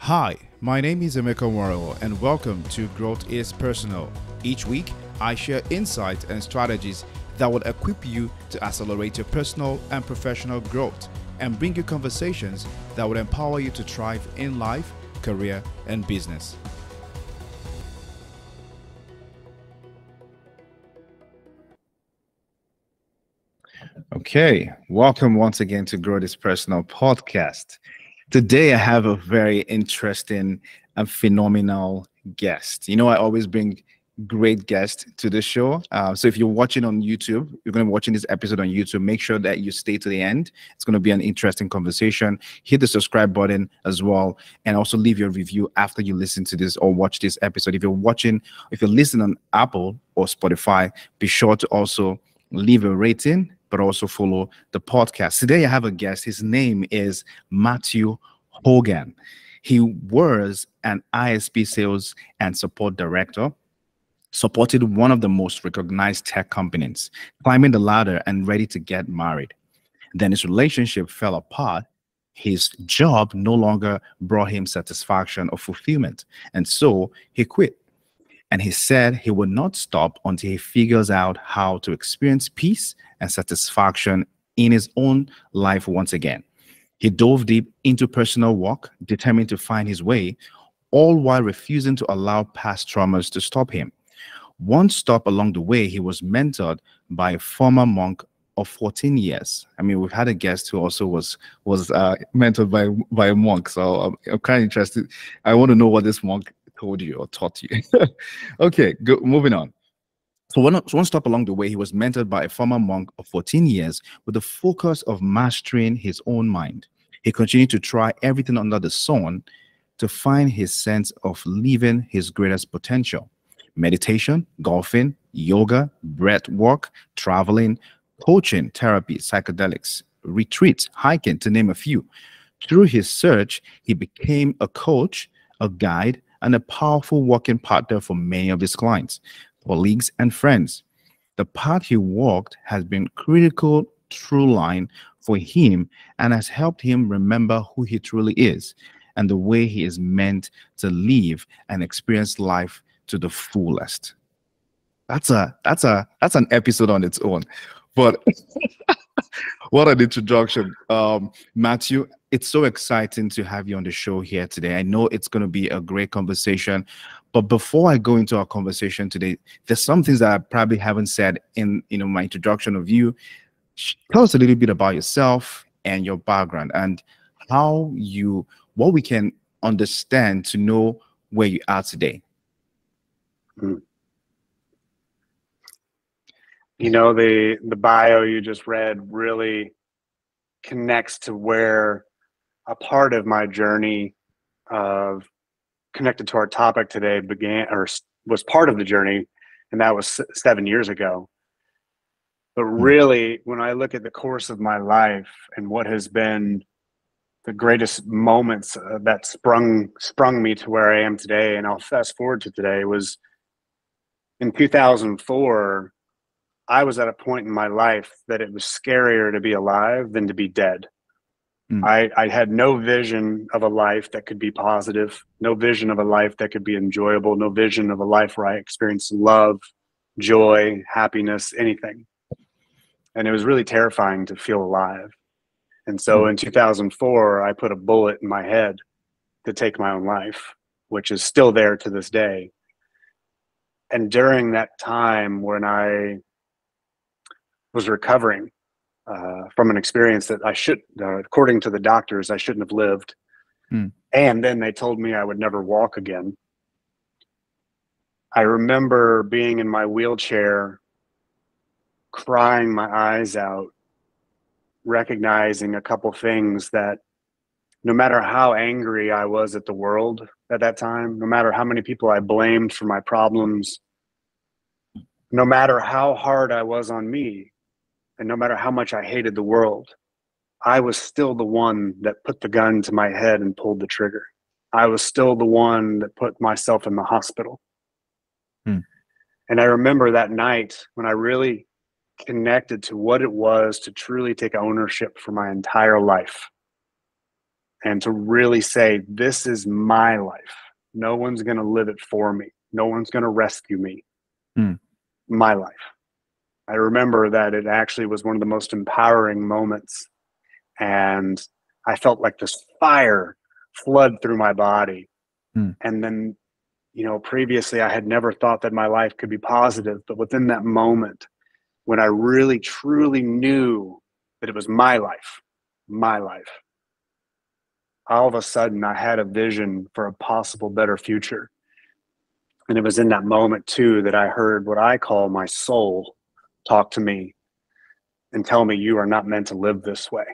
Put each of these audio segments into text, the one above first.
Hi, my name is Emeka Warrell, and welcome to Growth is Personal. Each week, I share insights and strategies that will equip you to accelerate your personal and professional growth and bring you conversations that will empower you to thrive in life, career, and business. Okay, welcome once again to Grow This Personal podcast. Today, I have a very interesting and phenomenal guest. I always bring great guests to the show. So if you're watching on YouTube, you're going to be watching this episode on YouTube, make sure that you stay to the end. It's going to be an interesting conversation. Hit the subscribe button as well, and also leave your review after you listen to this or watch this episode. If you're listening on Apple or Spotify, be sure to also leave a rating, but also follow the podcast. Today, I have a guest. His name is Matthew Hogan. He was an ISP sales and support director, supported one of the most recognized tech companies, climbing the ladder and ready to get married. Then his relationship fell apart. His job no longer brought him satisfaction or fulfillment, and so he quit. And he said he would not stop until he figures out how to experience peace and satisfaction in his own life once again. He dove deep into personal work, determined to find his way, all while refusing to allow past traumas to stop him. One stop along the way, he was mentored by a former monk of 14 years. I mean, we've had a guest who also was mentored by a monk, so I'm kind of interested. I want to know what this monk told you or taught you. Okay, moving on. So one stop along the way, he was mentored by a former monk of 14 years with the focus of mastering his own mind. He continued to try everything under the sun to find his sense of living his greatest potential. Meditation, golfing, yoga, breath work, traveling, coaching, therapy, psychedelics, retreats, hiking, to name a few. Through his search, he became a coach, a guide, and a powerful working partner for many of his clients, colleagues, and friends. The path he walked has been critical through line for him and has helped him remember who he truly is and the way he is meant to live and experience life to the fullest. That's an episode on its own. But what an introduction. Matthew, it's so exciting to have you on the show here today. I know it's going to be a great conversation. But before I go into our conversation today, there's some things that I probably haven't said in my introduction of you. Tell us a little bit about yourself and your background and what we can understand to know where you are today. The bio you just read really connects to where a part of my journey of connected to our topic today began, or was part of the journey, and that was 7 years ago. But really, when I look at the course of my life and what has been the greatest moments that sprung me to where I am today, and I'll fast forward to today, was in 2004. I was at a point in my life that it was scarier to be alive than to be dead. I had no vision of a life that could be positive, no vision of a life that could be enjoyable, no vision of a life where I experienced love, joy, happiness, anything. And it was really terrifying to feel alive. And so in 2004, I put a bullet in my head to take my own life, which is still there to this day. And during that time when I was recovering from an experience that I should, according to the doctors, I shouldn't have lived. And then they told me I would never walk again. I remember being in my wheelchair, crying my eyes out, recognizing a couple things that no matter how angry I was at the world at that time, no matter how many people I blamed for my problems, no matter how hard I was on me, and no matter how much I hated the world, I was still the one that put the gun to my head and pulled the trigger. I was still the one that put myself in the hospital. And I remember that night when I really connected to what it was to truly take ownership for my entire life. and to really say, this is my life. No one's going to live it for me. No one's going to rescue me. Mm. My life. I remember that it actually was one of the most empowering moments. And I felt like this fire flood through my body. Mm. And then, previously I had never thought that my life could be positive. But within that moment, when I really, truly knew that it was my life, all of a sudden I had a vision for a possible better future. And it was in that moment too that I heard what I call my soul talk to me and tell me, you are not meant to live this way.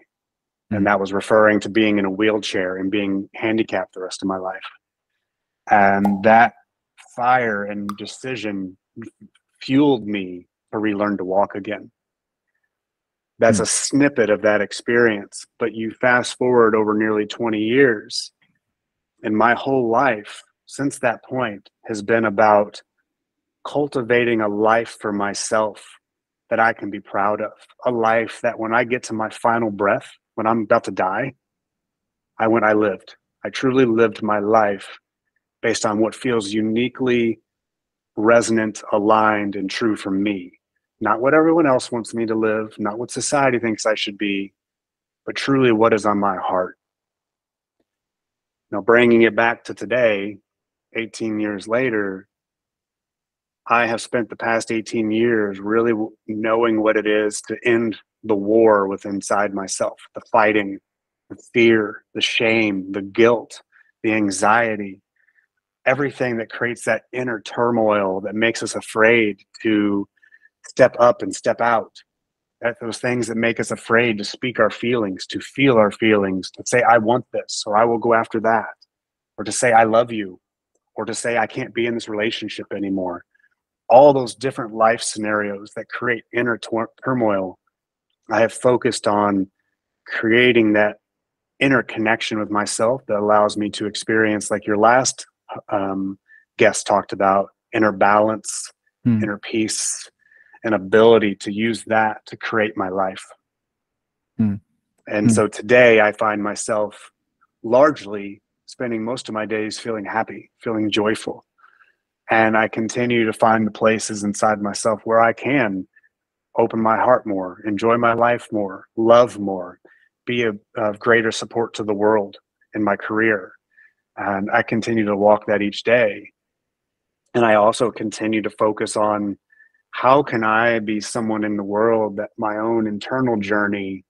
And that was referring to being in a wheelchair and being handicapped the rest of my life. And that fire and decision fueled me to relearn to walk again. That's a snippet of that experience. But you fast forward over nearly 20 years, and my whole life since that point has been about cultivating a life for myself that I can be proud of. A life that when I get to my final breath, when I'm about to die, I lived. I truly lived my life based on what feels uniquely resonant, aligned, and true for me. Not what everyone else wants me to live, not what society thinks I should be, but truly what is on my heart. Now, bringing it back to today, 18 years later, I have spent the past 18 years really knowing what it is to end the war within inside myself, the fighting, the fear, the shame, the guilt, the anxiety, everything that creates that inner turmoil that makes us afraid to step up and step out. Those things that make us afraid to speak our feelings, to feel our feelings, to say, I want this, or I will go after that, or to say, I love you, or to say, I can't be in this relationship anymore. All those different life scenarios that create inner turmoil, I have focused on creating that inner connection with myself that allows me to experience, like your last guest talked about, inner balance, inner peace, and ability to use that to create my life. And so today I find myself largely spending most of my days feeling happy, feeling joyful. And I continue to find the places inside myself where I can open my heart more, enjoy my life more, love more, be of greater support to the world in my career. And I continue to walk that each day. And I also continue to focus on, how can I be someone in the world that my own internal journey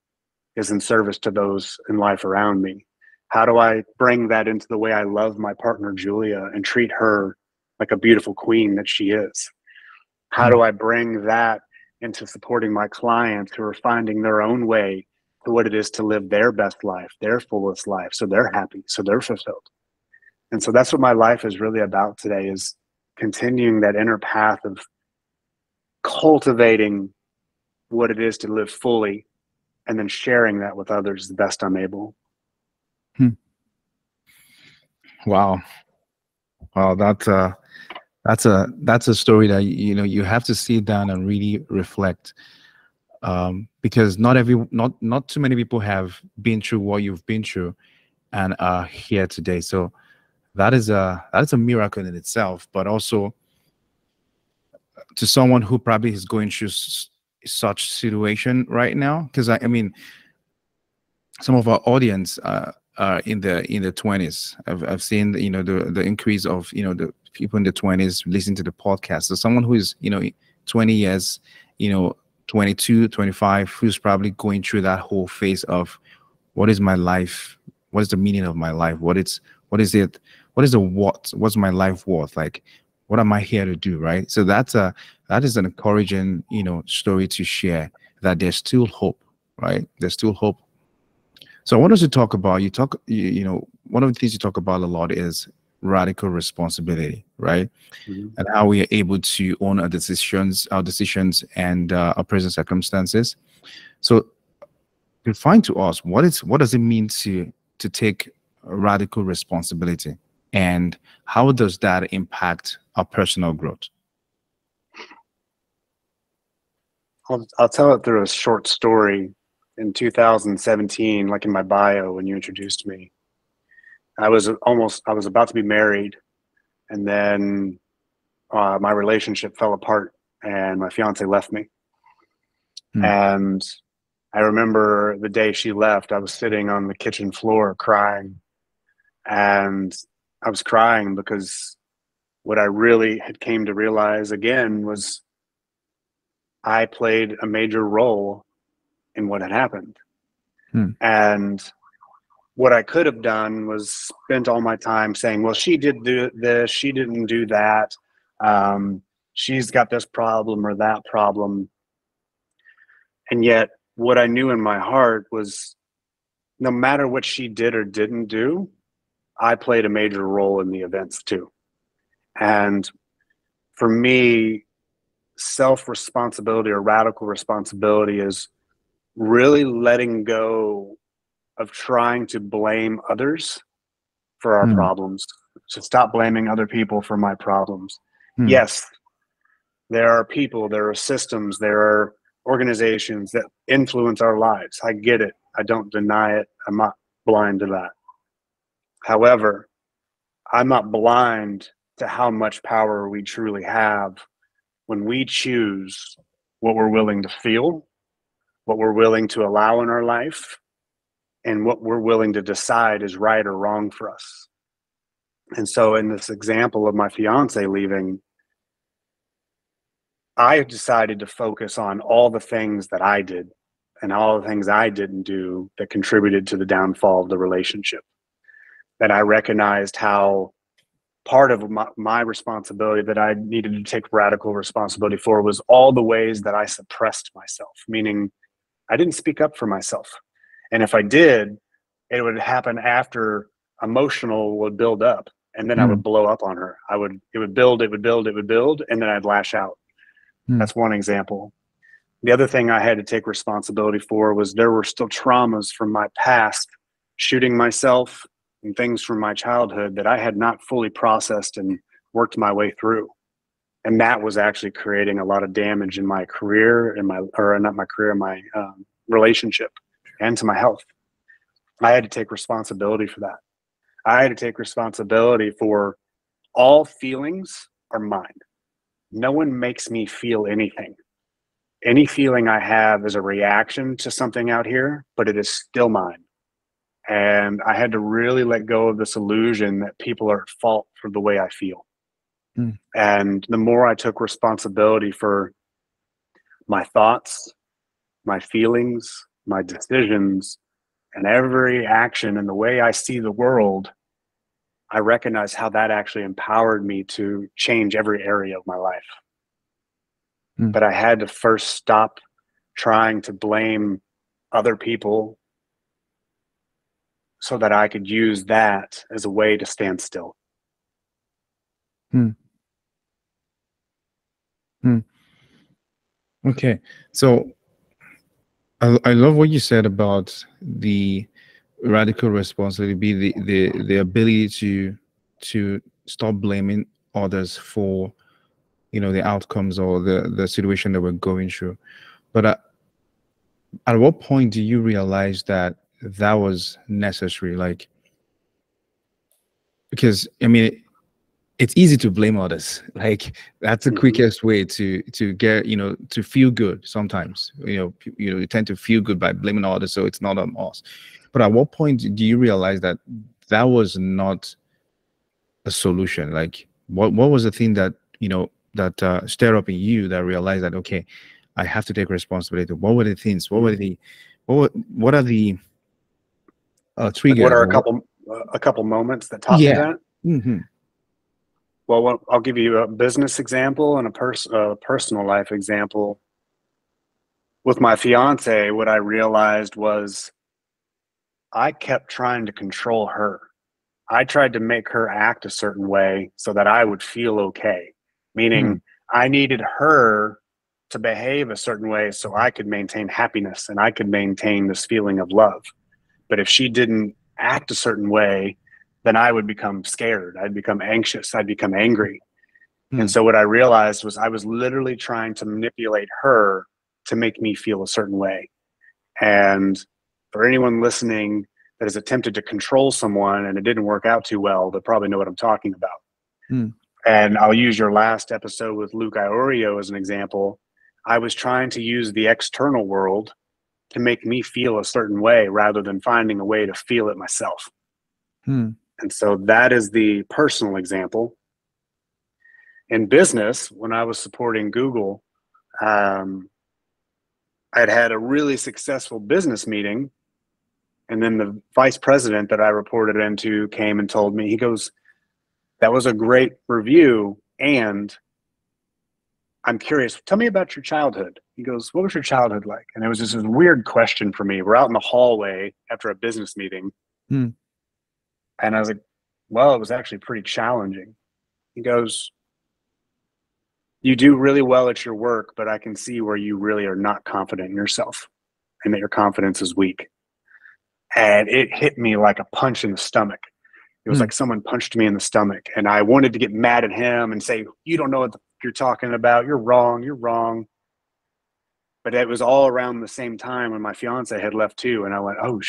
is in service to those in life around me? How do I bring that into the way I love my partner, Julia, and treat her like a beautiful queen that she is? How do I bring that into supporting my clients who are finding their own way to what it is to live their best life, their fullest life, so they're happy, so they're fulfilled? And so that's what my life is really about today, is continuing that inner path of cultivating what it is to live fully and then sharing that with others the best I'm able. Wow. Wow, that's a story that you have to sit down and really reflect, because not too many people have been through what you've been through and are here today. So that is a miracle in itself, but also to someone who probably is going through such situation right now, because I mean, some of our audience are in the 20s. I've seen the increase of the people in the 20s listening to the podcast. So someone who is 20 years, 22, 25, who's probably going through that whole phase of, what is my life? What is the meaning of my life? What's my life worth? Like, what am I here to do? Right. So that is an encouraging story to share, that there's still hope. Right. There's still hope. So I want us to talk about, one of the things you talk about a lot is radical responsibility, right? And how we are able to own our decisions and our present circumstances. So define to us, what does it mean to take radical responsibility, and how does that impact our personal growth? I'll tell it through a short story. In 2017, like in my bio when you introduced me, I was about to be married, and then my relationship fell apart, and my fiance left me. Hmm. And I remember the day she left, I was sitting on the kitchen floor crying, and I was crying because what I really had came to realize again was I played a major role in what had happened. Hmm. And what I could have done was spent all my time saying, well, she did do this, she didn't do that. She's got this problem or that problem. And yet what I knew in my heart was no matter what she did or didn't do, I played a major role in the events too. And for me, self-responsibility or radical responsibility is really letting go of trying to blame others for our Hmm. problems. So stop blaming other people for my problems. Hmm. Yes, there are people, there are systems, there are organizations that influence our lives. I get it. I don't deny it. I'm not blind to that. However, I'm not blind to how much power we truly have when we choose what we're willing to feel, what we're willing to allow in our life, and what we're willing to decide is right or wrong for us. And so in this example of my fiance leaving, I decided to focus on all the things that I did and all the things I didn't do that contributed to the downfall of the relationship. That I recognized how part of my responsibility that I needed to take radical responsibility for was all the ways that I suppressed myself, meaning I didn't speak up for myself. And if I did, it would happen after emotional would build up, and then I Hmm. would blow up on her. It would build, and then I'd lash out. Hmm. That's one example. The other thing I had to take responsibility for was there were still traumas from my past, shooting myself and things from my childhood that I had not fully processed and worked my way through. And that was actually creating a lot of damage in my career, my relationship, and to my health. I had to take responsibility for that. I had to take responsibility for all feelings are mine. No one makes me feel anything. Any feeling I have is a reaction to something out here, but it is still mine. And I had to really let go of this illusion that people are at fault for the way I feel. Hmm. And the more I took responsibility for my thoughts, my feelings, my decisions, and every action and the way I see the world, I recognize how that actually empowered me to change every area of my life. Hmm. But I had to first stop trying to blame other people so that I could use that as a way to stand still. Hmm. Hmm. Okay. So I love what you said about the radical responsibility, the ability to stop blaming others for, you know, the outcomes or the situation that we're going through. But at what point do you realize that that was necessary? Like, because I mean, it's easy to blame others. Like that's the Mm-hmm. quickest way to get, you know, to feel good. Sometimes, you tend to feel good by blaming others, so it's not on us. But at what point do you realize that that was not a solution? Like, what was the thing that that stirred up in you that realized that, okay, I have to take responsibility? What were the things? What are the Like, what triggers? are Or what? a couple moments that taught me Yeah. that? Hmm. Well, I'll give you a business example and a personal life example. With my fiance, what I realized was I kept trying to control her. I tried to make her act a certain way so that I would feel okay, Hmm. meaning I needed her to behave a certain way so I could maintain happiness and I could maintain this feeling of love. But if she didn't act a certain way, then I would become scared. I'd become anxious. I'd become angry. And Hmm. so what I realized was I was literally trying to manipulate her to make me feel a certain way. And for anyone listening, that has attempted to control someone and it didn't work out too well that probably know what I'm talking about. Hmm. And I'll use your last episode with Luke Iorio as an example. I was trying to use the external world to make me feel a certain way rather than finding a way to feel it myself. Hmm. And so that is the personal example. In business, when I was supporting Google, I'd had a really successful business meeting. And then the vice president that I reported into came and told me, he goes, "That was a great review. And I'm curious, tell me about your childhood." He goes, "What was your childhood like?" And it was just this weird question for me. We're out in the hallway after a business meeting. Hmm. And I was like, "Well, it was actually pretty challenging." He goes, "You do really well at your work, but I can see where you really are not confident in yourself and that your confidence is weak." And it hit me like a punch in the stomach. It was Hmm. like someone punched me in the stomach. And I wanted to get mad at him and say, "You don't know what you're talking about. You're wrong. You're wrong." But it was all around the same time when my fiance had left too. And I went, "Oh,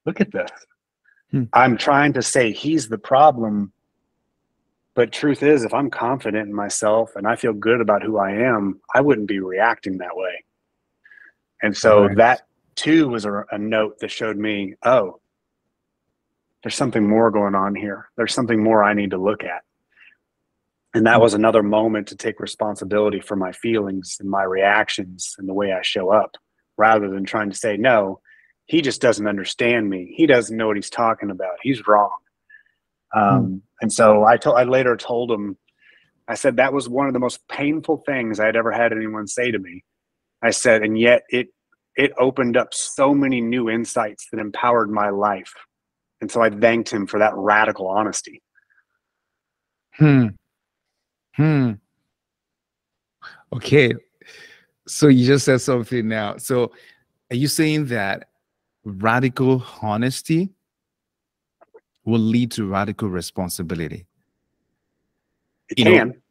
look at this." Hmm. I'm trying to say he's the problem. But truth is, if I'm confident in myself and I feel good about who I am, I wouldn't be reacting that way. And so Right. that too was a note that showed me, oh, there's something more going on here. There's something more I need to look at. And that Hmm. was another moment to take responsibility for my feelings and my reactions and the way I show up, rather than trying to say, no, he just doesn't understand me. He doesn't know what he's talking about. He's wrong. Hmm. And so I later told him, I said, that was one of the most painful things I had ever had anyone say to me. I said, and yet it opened up so many new insights that empowered my life. And so I thanked him for that radical honesty. Hmm. Hmm. Okay. So you just said something now. So are you saying that radical honesty will lead to radical responsibility? It You know, can.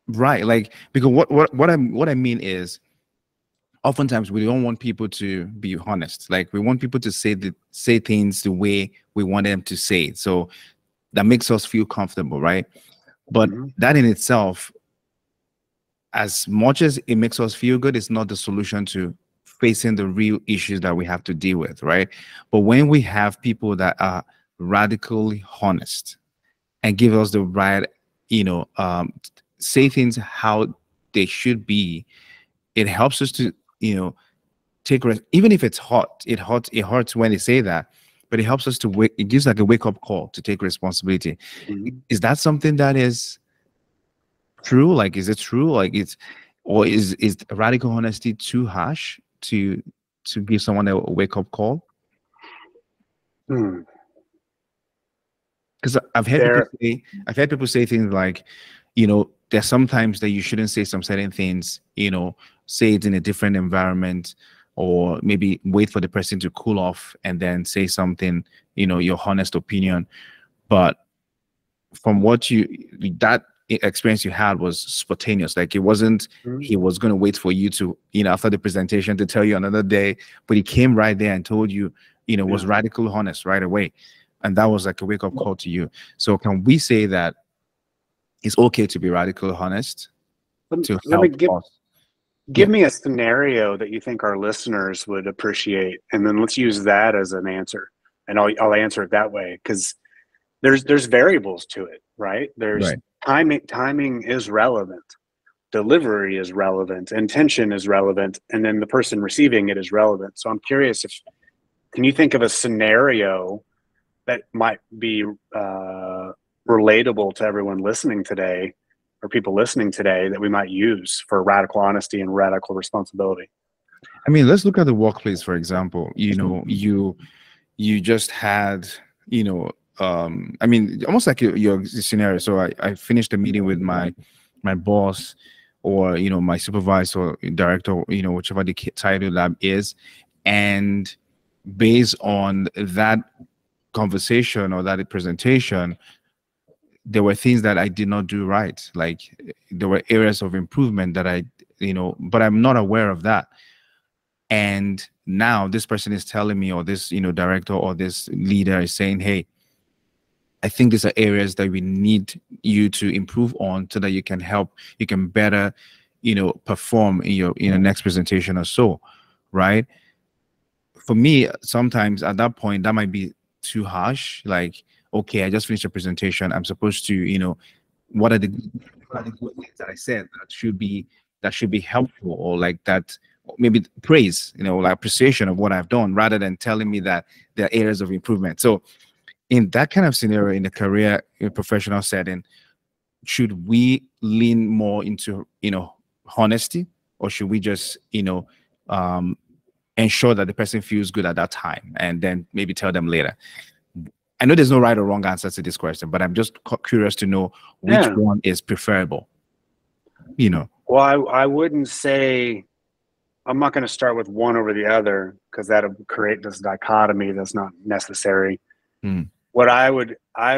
right? Like, because what I mean is, oftentimes we don't want people to be honest. Like, we want people to say things the way we want them to say it. So that makes us feel comfortable, right? But Mm-hmm. that in itself, as much as it makes us feel good, it's not the solution to facing the real issues that we have to deal with, right? But when we have people that are radically honest and give us the right, say things how they should be, it helps us to, take rest. Even if it's hot, it hurts when they say that, but it helps us to wake. It gives like a wake up call to take responsibility. Mm-hmm. Is that something that is true? Like, is it true? Like, or is radical honesty too harsh to give someone a wake up call? Hmm. Because I've heard people say things like, there's sometimes that you shouldn't say some certain things. Say it in a different environment, or maybe wait for the person to cool off and then say something. Your honest opinion. But from that experience you had was spontaneous. Like, it wasn't Mm-hmm. he was going to wait for you to, after the presentation, to tell you another day, but he came right there and told you, was Yeah. radical honest right away. And that was like a wake up call to you. So can we say that it's okay to be radical honest to Let me help give us? give Yeah. me a scenario that you think our listeners would appreciate, and then let's use that as an answer. And I'll answer it that way, because there's variables to it, right? There's Right. timing is relevant, delivery is relevant, intention is relevant, and then the person receiving it is relevant. So I'm curious, can you think of a scenario that might be relatable to everyone listening today, or people listening today, that we might use for radical honesty and radical responsibility? I mean, let's look at the workplace, for example. You just had, I mean, almost like your scenario. So I finished a meeting with my boss, or my supervisor, director, whichever the title that is, and based on that conversation or that presentation, there were things that I did not do right. Like, there were areas of improvement that but I'm not aware of that. And now this person is telling me, or this, director or this leader is saying, hey, I think these are areas that we need you to improve on so that you can better, perform in your next presentation or so, right? For me, sometimes at that point, that might be too harsh. Like, okay, I just finished a presentation. I'm supposed to, what are the good things that I said that should be helpful, or like that, maybe praise, like appreciation of what I've done, rather than telling me that there are areas of improvement. So in that kind of scenario, in a career, in a professional setting, should we lean more into, honesty, or should we just, um, ensure that the person feels good at that time and then maybe tell them later? I know there's no right or wrong answer to this question, but I'm just curious to know which one is preferable, Well, I wouldn't say, I'm not going to start with one over the other, because that'll create this dichotomy that's not necessary. What I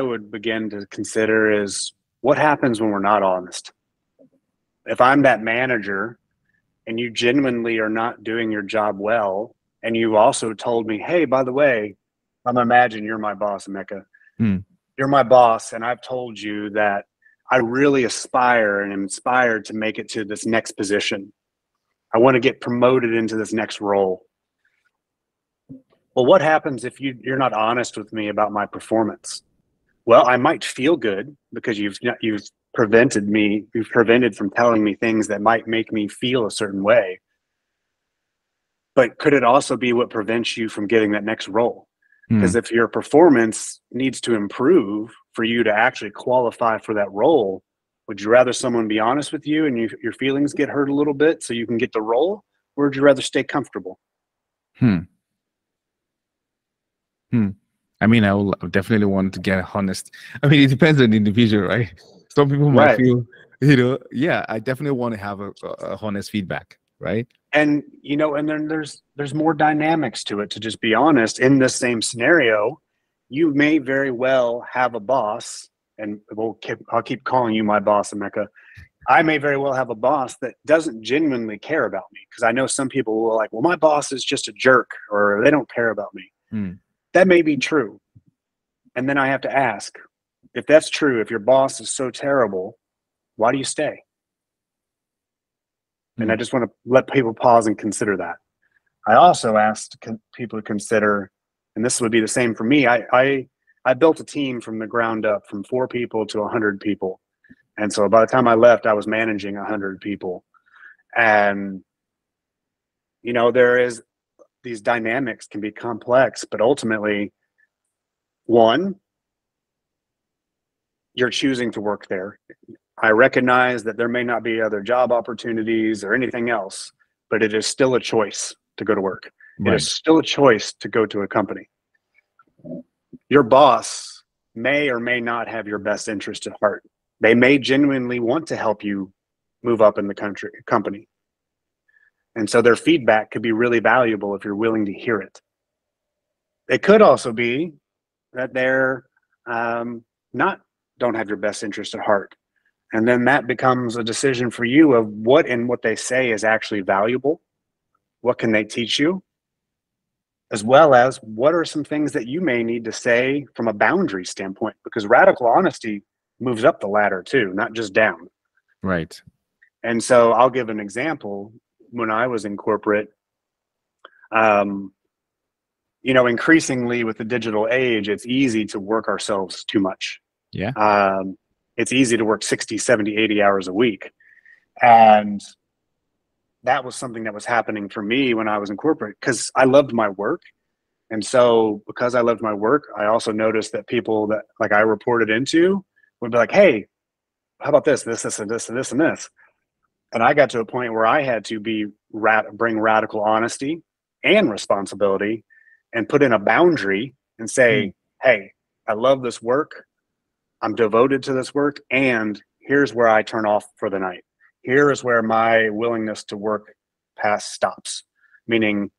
would begin to consider is, what happens when we're not honest? If I'm that manager and you genuinely are not doing your job well, and you also told me, hey, by the way, I'm imagine you're my boss, Emeka. You're my boss, and I've told you that I really aspire and am inspired to make it to this next position. I want to get promoted into this next role. Well, what happens if you're not honest with me about my performance? Well, I might feel good because you've prevented from telling me things that might make me feel a certain way. But could it also be what prevents you from getting that next role? Because if your performance needs to improve for you to actually qualify for that role, would you rather someone be honest with you and your feelings get hurt a little bit so you can get the role? Or would you rather stay comfortable? I mean, I will definitely want to get honest. I mean, it depends on the individual, right? Some people might feel, I definitely want to have a honest feedback, right? And, and then there's more dynamics to it. To just be honest, in this same scenario, you may very well have a boss, and I'll keep calling you my boss, Emeka. I may very well have a boss that doesn't genuinely care about me, because I know some people will like, well, my boss is just a jerk, or they don't care about me. That may be true. And then I have to ask, if that's true, if your boss is so terrible, why do you stay? And I just want to let people pause and consider that. I also asked people to consider, and this would be the same for me, I built a team from the ground up, from 4 people to 100 people. And so by the time I left, I was managing 100 people. And, these dynamics can be complex, but ultimately, one, you're choosing to work there. I recognize that there may not be other job opportunities or anything else, but it is still a choice to go to work. Right. It is still a choice to go to a company. Your boss may or may not have your best interest at heart. They may genuinely want to help you move up in the company. And so their feedback could be really valuable if you're willing to hear it. It could also be that they're don't have your best interest at heart. And then that becomes a decision for you of what they say is actually valuable. What can they teach you? As well as what are some things that you may need to say from a boundary standpoint, because radical honesty moves up the ladder too, not just down. Right. And so I'll give an example. When I was in corporate, increasingly with the digital age, it's easy to work ourselves too much. Yeah. It's easy to work 60, 70, 80 hours a week. And that was something that was happening for me when I was in corporate, because I loved my work. And so because I loved my work, I also noticed that people that I reported into would be like, hey, how about this, and this, and this, and this. And I got to a point where I had to bring radical honesty and responsibility and put in a boundary and say, hey, I love this work. I'm devoted to this work. And here's where I turn off for the night. Here is where my willingness to work past stops, meaning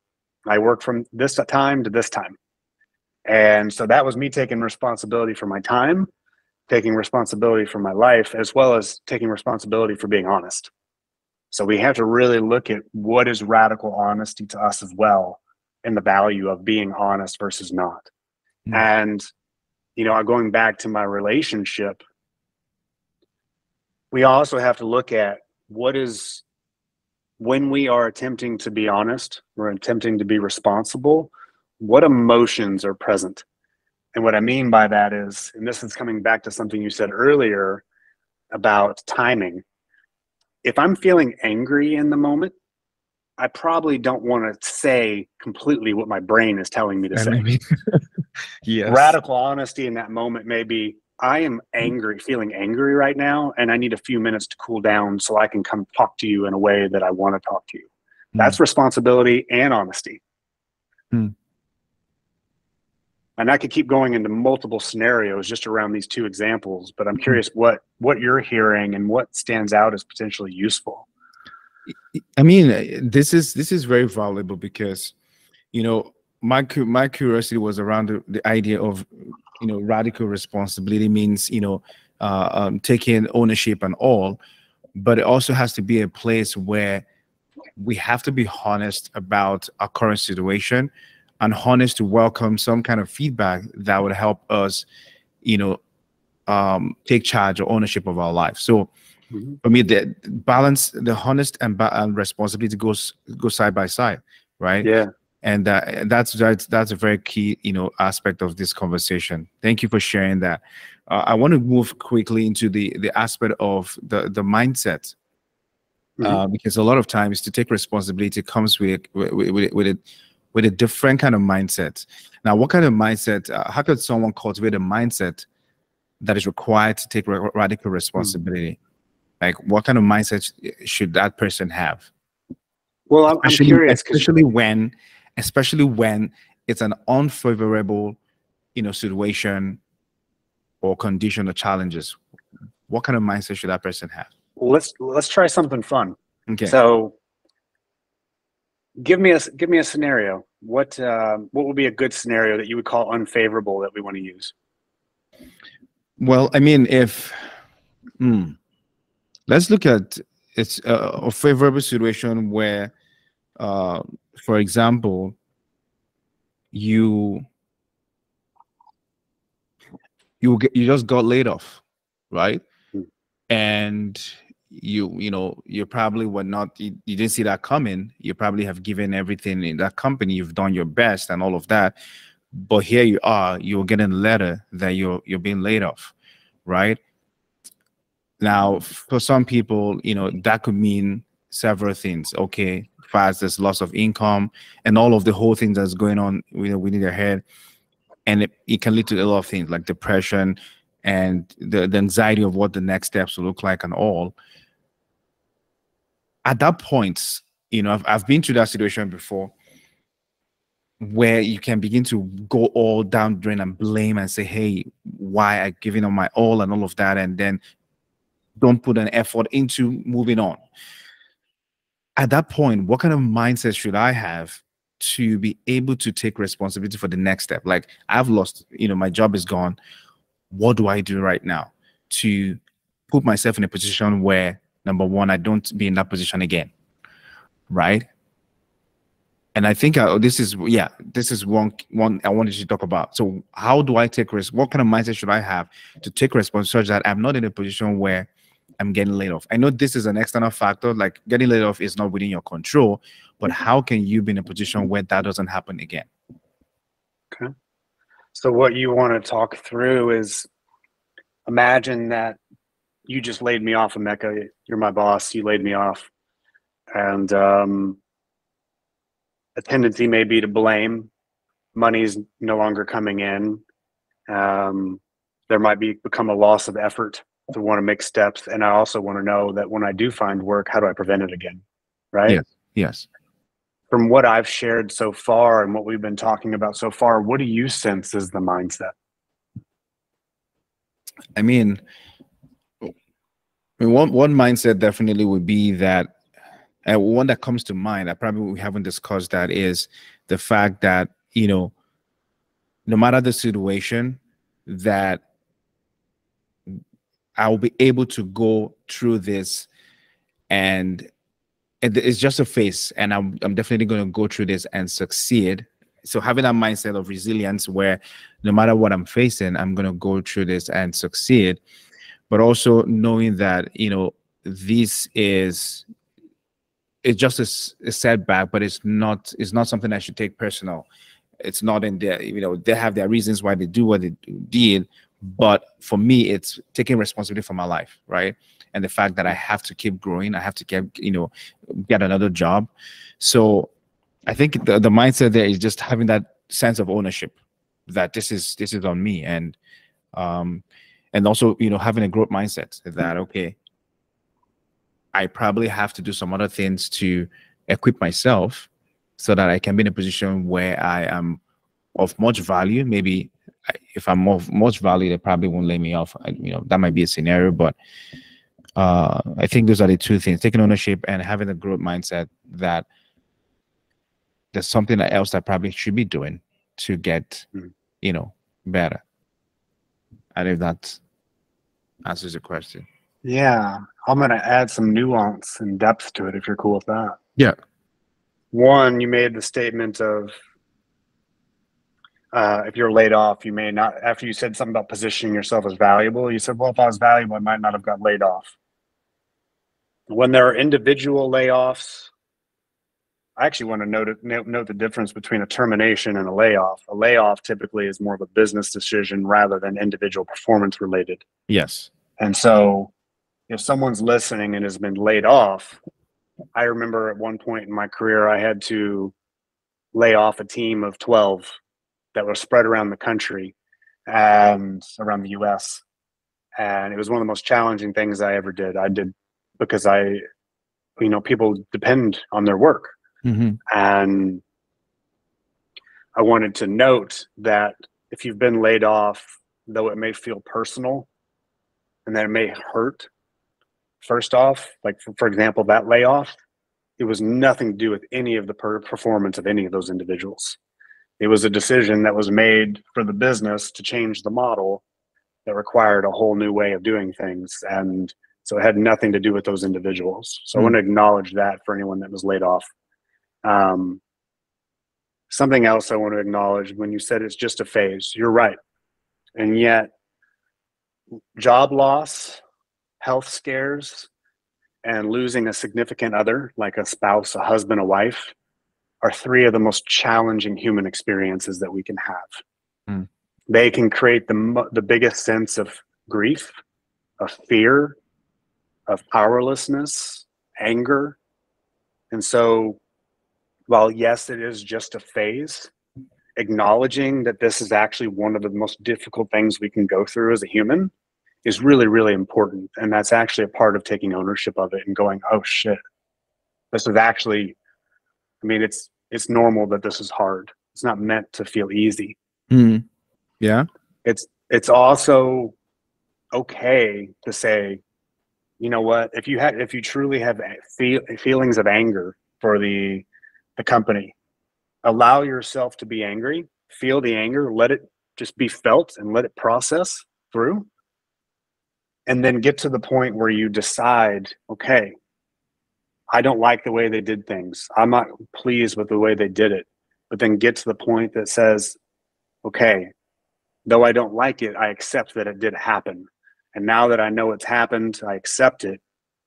I work from this time to this time. And so that was me taking responsibility for my time, taking responsibility for my life, as well as taking responsibility for being honest. So we have to really look at what is radical honesty to us as well, and the value of being honest versus not. Mm. And, going back to my relationship, we also have to look at when we are attempting to be honest, we're attempting to be responsible, what emotions are present. And what I mean by that is, and this is coming back to something you said earlier about timing. If I'm feeling angry in the moment, I probably don't want to say completely what my brain is telling me to I say. mean, yes. Radical honesty in that moment may be, I am angry, feeling angry right now, and I need a few minutes to cool down so I can come talk to you in a way that I want to talk to you. That's responsibility and honesty. Mm. And I could keep going into multiple scenarios just around these two examples, but I'm curious what you're hearing and what stands out as potentially useful. I mean, this is very valuable because, my curiosity was around the idea of, radical responsibility means, taking ownership and all, but it also has to be a place where we have to be honest about our current situation and honest to welcome some kind of feedback that would help us, take charge or ownership of our life. So for me, the balance, the honest and responsibility goes side by side, right? Yeah. And that's a very key, aspect of this conversation. Thank you for sharing that. I want to move quickly into the aspect of the mindset, because a lot of times to take responsibility comes with a different kind of mindset. Now, what kind of mindset? How could someone cultivate a mindset that is required to take radical responsibility? Like, what kind of mindset should that person have? Well, I'm curious, especially when it's an unfavorable, situation or condition or challenges. What kind of mindset should that person have? let's try something fun. Okay. So give me a scenario. What would be a good scenario that you would call unfavorable that we want to use? Well, I mean, let's look at it's a favorable situation where, for example, you you just got laid off, right? Mm. And you probably were not, you didn't see that coming. You probably have given everything in that company, you've done your best and all of that, but here you are, you're getting a letter that you're being laid off, right? Now, for some people, that could mean several things. Okay, fast, there's loss of income and all of the whole things that's going on, within their head. And it can lead to a lot of things like depression and the anxiety of what the next steps will look like and all. At that point, I've been through that situation before where you can begin to go all down the drain and blame and say, hey, why I giving on my all and all of that, and then don't put an effort into moving on. At that point, what kind of mindset should I have to be able to take responsibility for the next step? Like, I've lost, my job is gone. What do I do right now to put myself in a position where, number one, I don't be in that position again, right? And I think this is one I wanted to talk about. So how do I take risk? What kind of mindset should I have to take responsibility so that I'm not in a position where I'm getting laid off? I know this is an external factor, like getting laid off is not within your control, but how can you be in a position where that doesn't happen again? Okay. So what you want to talk through is, imagine that you just laid me off, Emeka. You're my boss. You laid me off. And a tendency may be to blame. Money's no longer coming in. There might become a loss of effort to want to make steps. And I also want to know that when I do find work, how do I prevent it again? Right? Yes. From what I've shared so far and what we've been talking about so far, what do you sense is the mindset? I mean, one mindset definitely would be that, and one that comes to mind, I probably we haven't discussed, that is the fact that, no matter the situation, that I'll be able to go through this and it's just a phase, and I'm definitely going to go through this and succeed. So having that mindset of resilience, where no matter what I'm facing, I'm going to go through this and succeed. But also knowing that, this is, it's just a setback, but it's not something I should take personal. It's not in there, they have their reasons why they do what they did. But for me, it's taking responsibility for my life, right? And the fact that I have to keep growing, I have to keep, get another job. So I think the mindset there is just having that sense of ownership, that this is on me. And also, having a growth mindset that, okay, I probably have to do some other things to equip myself so that I can be in a position where I am of much value. Maybe if I'm of much value, they probably won't lay me off. That might be a scenario, but I think those are the two things: taking ownership and having a growth mindset, that there's something else I probably should be doing to get, better. I don't know if that answers the question. Yeah, I'm going to add some nuance and depth to it if you're cool with that. Yeah. One, you made the statement of if you're laid off, you may not, after you said something about positioning yourself as valuable, you said, well, if I was valuable, I might not have got laid off. When there are individual layoffs, I actually want to note the difference between a termination and a layoff. A layoff typically is more of a business decision rather than individual performance related. Yes. And so if someone's listening and has been laid off, I remember at one point in my career, I had to lay off a team of 12 that was spread around the country and around the US. And it was one of the most challenging things I ever did. I did because people depend on their work. Mm-hmm. And I wanted to note that if you've been laid off, though it may feel personal and that it may hurt, first off, like for example, that layoff, it was nothing to do with any of the performance of any of those individuals. It was a decision that was made for the business to change the model that required a whole new way of doing things. And so it had nothing to do with those individuals. So I want to acknowledge that for anyone that was laid off. Something else I want to acknowledge, when you said it's just a phase, you're right. And yet job loss, health scares, and losing a significant other, like a spouse, a husband, a wife, are three of the most challenging human experiences that we can have. They can create the biggest sense of grief, of fear, of powerlessness, anger. And so while yes, it is just a phase, acknowledging that this is actually one of the most difficult things we can go through as a human is really, really important. And that's actually a part of taking ownership of it and going, oh shit, this is actually, it's normal that this is hard. It's not meant to feel easy. Yeah. It's also okay to say, you know what, if you truly have feelings of anger for the company, allow yourself to be angry, feel the anger, let it just be felt and let it process through. And then get to the point where you decide, okay, I don't like the way they did things. I'm not pleased with the way they did it. But then get to the point that says, okay, though I don't like it, I accept that it did happen. And now that I know it's happened, I accept it.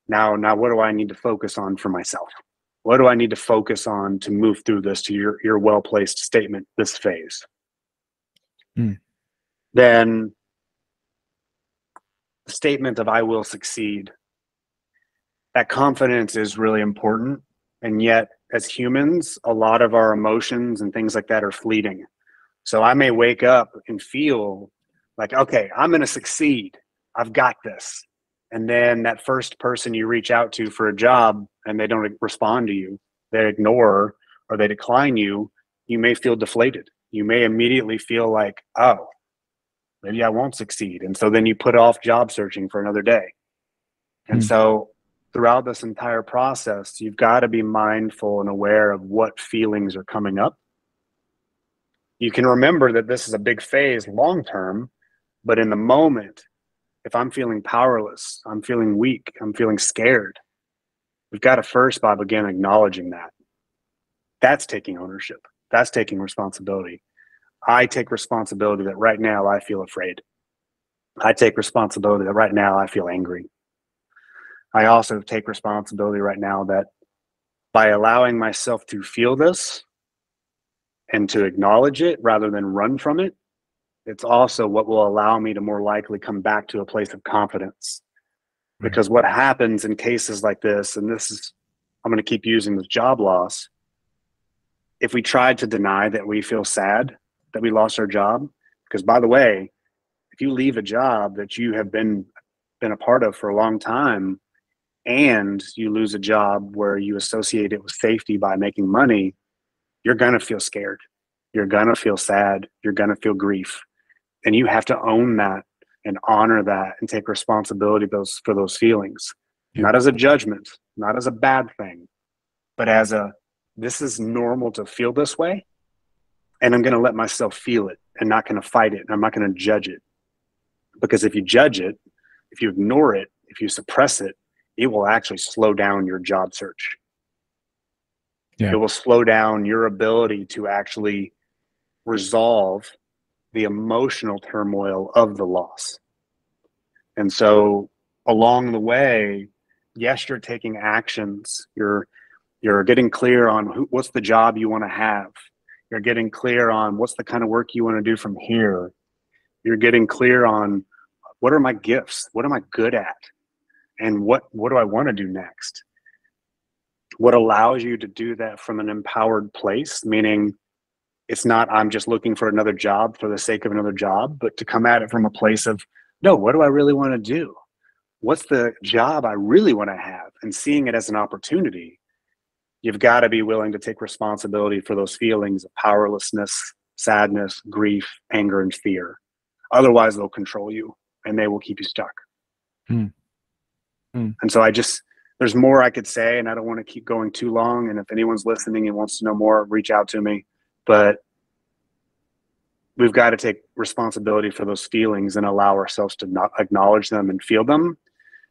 Now what do I need to focus on for myself? What do I need to focus on to move through this, to your well-placed statement, this phase? Then the statement of I will succeed. That confidence is really important. And yet, as humans, a lot of our emotions and things like that are fleeting. So I may wake up and feel like, okay, I'm going to succeed. I've got this. And then that first person you reach out to for a job and they don't respond to you, they ignore or they decline you, you may feel deflated. You may immediately feel like, oh, maybe I won't succeed. And so then you put off job searching for another day. And so throughout this entire process, you've got to be mindful and aware of what feelings are coming up. You can remember that this is a big phase long term, but in the moment, if I'm feeling powerless, I'm feeling weak, I'm feeling scared, We've got to first by begin acknowledging that. That's taking ownership. That's taking responsibility. I take responsibility that right now I feel afraid. I take responsibility that right now I feel angry. I also take responsibility right now that by allowing myself to feel this and to acknowledge it rather than run from it, it's also what will allow me to more likely come back to a place of confidence. Right. Because what happens in cases like this, and this is, I'm going to keep using this job loss, if we tried to deny that we feel sad that we lost our job, because by the way, if you leave a job that you have been a part of for a long time, and you lose a job where you associate it with safety by making money, you're going to feel scared. You're going to feel sad. You're going to feel grief. And you have to own that and honor that and take responsibility for those feelings, not as a judgment, not as a bad thing, but as a, this is normal to feel this way. And I'm going to let myself feel it and not going to fight it. And I'm not going to judge it. Because if you judge it, if you ignore it, if you suppress it, it will actually slow down your job search. Yeah. It will slow down your ability to actually resolve the emotional turmoil of the loss. And so along the way, yes, you're taking actions. You're getting clear on what's the job you want to have. You're getting clear on what's the kind of work you want to do from here. You're getting clear on what are my gifts? What am I good at? And what do I want to do next? What allows you to do that from an empowered place, meaning it's not I'm just looking for another job for the sake of another job, but to come at it from a place of, no, what do I really want to do? What's the job I really want to have? And seeing it as an opportunity. You've got to be willing to take responsibility for those feelings of powerlessness, sadness, grief, anger, and fear. Otherwise, they'll control you and they will keep you stuck. And so there's more I could say, and I don't want to keep going too long. And if anyone's listening and wants to know more, reach out to me. But we've got to take responsibility for those feelings and allow ourselves to not acknowledge them and feel them,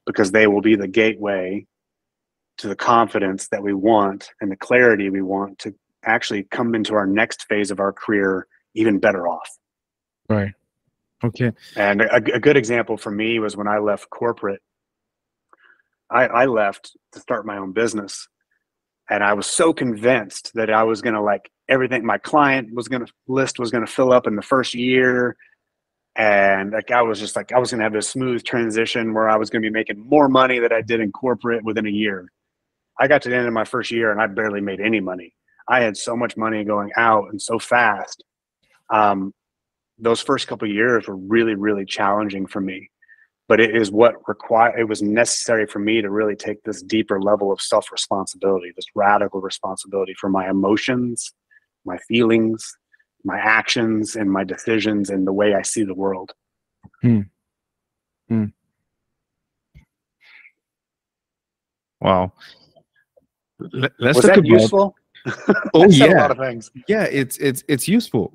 because they will be the gateway to the confidence that we want and the clarity we want to actually come into our next phase of our career even better off. Right. Okay. And a good example for me was when I left corporate. I left to start my own business, and I was so convinced that I was going to, like, everything my client list was going to fill up in the first year. And like, I was just like, I was going to have this smooth transition where I was going to be making more money than I did in corporate within a year. I got to the end of my first year and I barely made any money. I had so much money going out and so fast. Those first couple of years were really, really challenging for me. But it is it was necessary for me to really take this deeper level of self-responsibility, this radical responsibility for my emotions, my feelings, my actions, and my decisions, and the way I see the world. Wow. Let's Was talk that about useful? Oh I said yeah, a lot of things. yeah. It's useful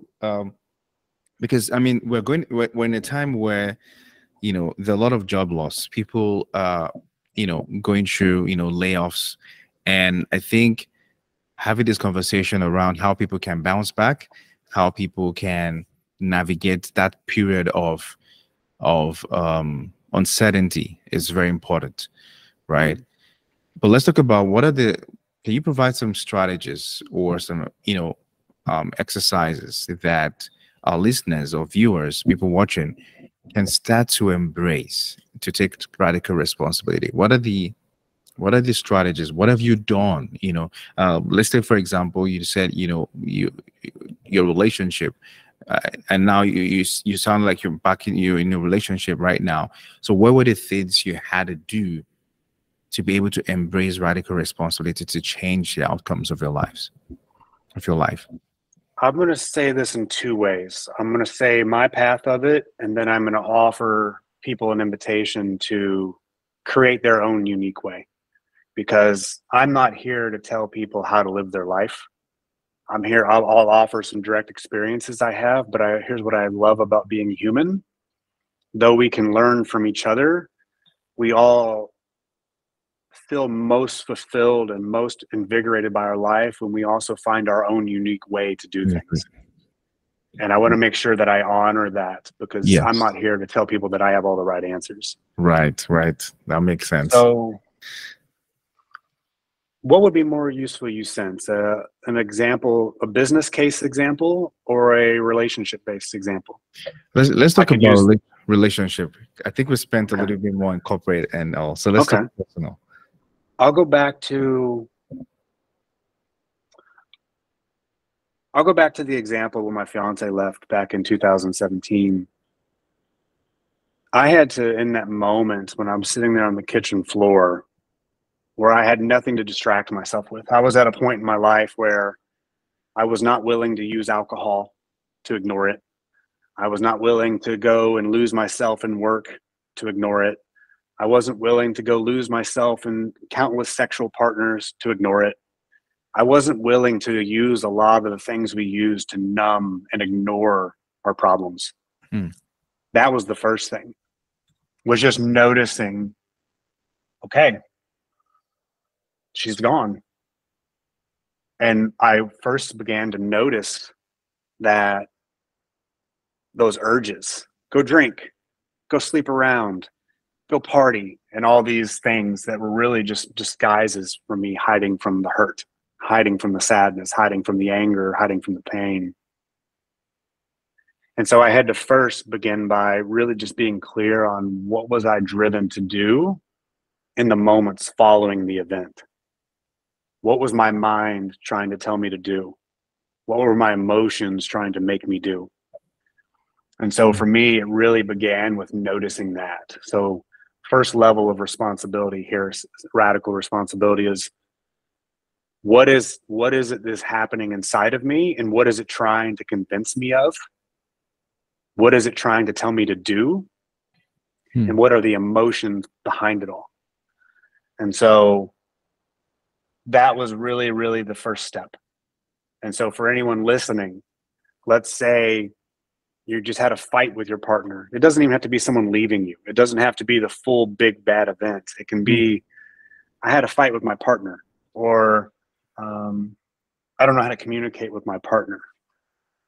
because I mean we're in a time where there are a lot of job loss. People going through layoffs, and I think having this conversation around how people can bounce back, how people can navigate that period of uncertainty is very important, right? But let's talk about can you provide some strategies or some, exercises that our listeners or viewers, people watching, can start to embrace to take radical responsibility? What are the strategies? What have you done? Let's say, for example, you said, your relationship, and now you sound like you're in a relationship right now. So what were the things you had to do to be able to embrace radical responsibility to change the outcomes of your life? I'm going to say this in two ways. I'm going to say my path of it, and then I'm going to offer people an invitation to create their own unique way. Because I'm not here to tell people how to live their life. I'm here, I'll offer some direct experiences I have, but here's what I love about being human. Though we can learn from each other, we all feel most fulfilled and most invigorated by our life when we also find our own unique way to do things. And I want to make sure that I honor that, because I'm not here to tell people that I have all the right answers. Right. That makes sense. So what would be more useful, you sense? An example, a business case example, or a relationship-based example? Let's talk about relationship. I think we spent a little bit more on corporate and all. So let's talk personal. I'll go back to the example when my fiance left back in 2017. I had to, in that moment when I'm sitting there on the kitchen floor, where I had nothing to distract myself with. I was at a point in my life where I was not willing to use alcohol to ignore it. I was not willing to go and lose myself in work to ignore it. I wasn't willing to go lose myself in countless sexual partners to ignore it. I wasn't willing to use a lot of the things we use to numb and ignore our problems. That was the first thing, was just noticing, okay, she's gone. And I first began to notice that those urges, go drink, go sleep around, go party, and all these things that were really just disguises for me hiding from the hurt, hiding from the sadness, hiding from the anger, hiding from the pain. And so I had to first begin by really just being clear on what was I driven to do in the moments following the event. What was my mind trying to tell me to do? What were my emotions trying to make me do? And so for me, it really began with noticing that. So first level of responsibility here, radical responsibility, is what is it that's happening inside of me, and what is it trying to convince me of? What is it trying to tell me to do? And what are the emotions behind it all? And so that was really, really the first step. And so for anyone listening, let's say you just had a fight with your partner. It doesn't even have to be someone leaving you. It doesn't have to be the full big bad event. It can be, I had a fight with my partner, or I don't know how to communicate with my partner.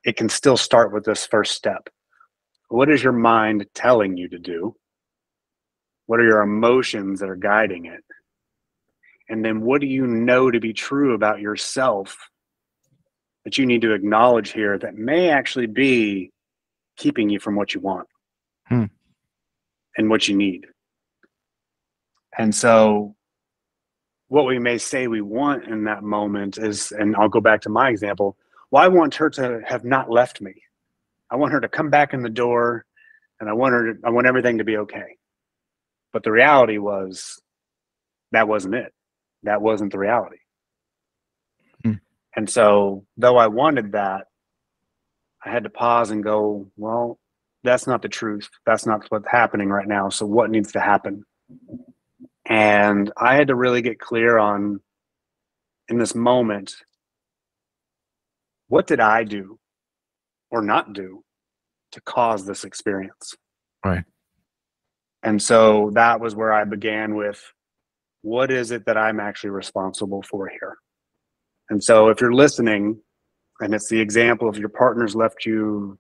It can still start with this first step. What is your mind telling you to do? What are your emotions that are guiding it? And then what do you know to be true about yourself that you need to acknowledge here that may actually be keeping you from what you want and what you need? And so what we may say we want in that moment is, and I'll go back to my example, well, I want her to have not left me. I want her to come back in the door, and I want everything to be okay. But the reality was, that wasn't it. That wasn't the reality. And so though I wanted that, I had to pause and go, well, that's not the truth. That's not what's happening right now. So what needs to happen? And I had to really get clear on, in this moment, what did I do or not do to cause this experience? Right. And so that was where I began with, what is it that I'm actually responsible for here? And so if you're listening, and it's the example of your partner's left you,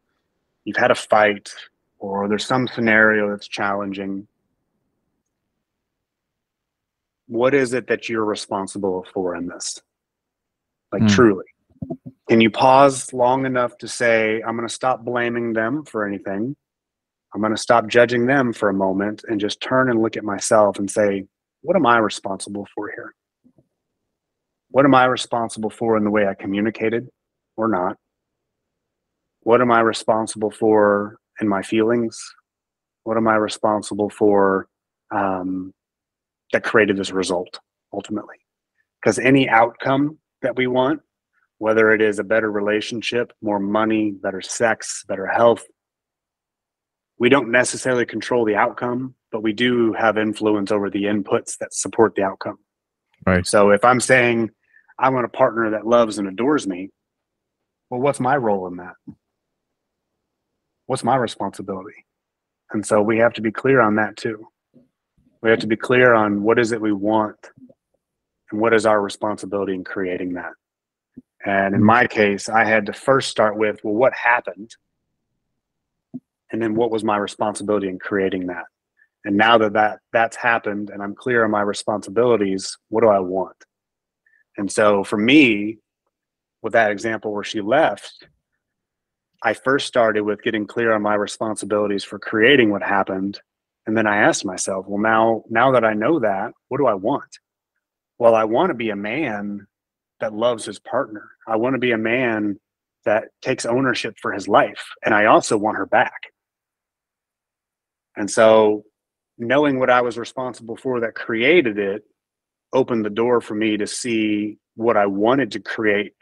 you've had a fight, or there's some scenario that's challenging, what is it that you're responsible for in this? Like, truly. Can you pause long enough to say, I'm going to stop blaming them for anything. I'm going to stop judging them for a moment and just turn and look at myself and say, what am I responsible for here? What am I responsible for in the way I communicated or not? What am I responsible for in my feelings? What am I responsible for that created this result ultimately? Because any outcome that we want, whether it is a better relationship, more money, better sex, better health, we don't necessarily control the outcome, but we do have influence over the inputs that support the outcome. Right. So if I'm saying I want a partner that loves and adores me, well, what's my role in that? What's my responsibility? And so we have to be clear on that too. We have to be clear on what is it we want and what is our responsibility in creating that. And in my case, I had to first start with, well, what happened? And then what was my responsibility in creating that? And now that's happened and I'm clear on my responsibilities, what do I want? And so for me, with that example where she left, I first started with getting clear on my responsibilities for creating what happened. And then I asked myself, well, now that I know that, what do I want? Well, I want to be a man that loves his partner. I want to be a man that takes ownership for his life. And I also want her back. And so knowing what I was responsible for that created it opened the door for me to see what I wanted to create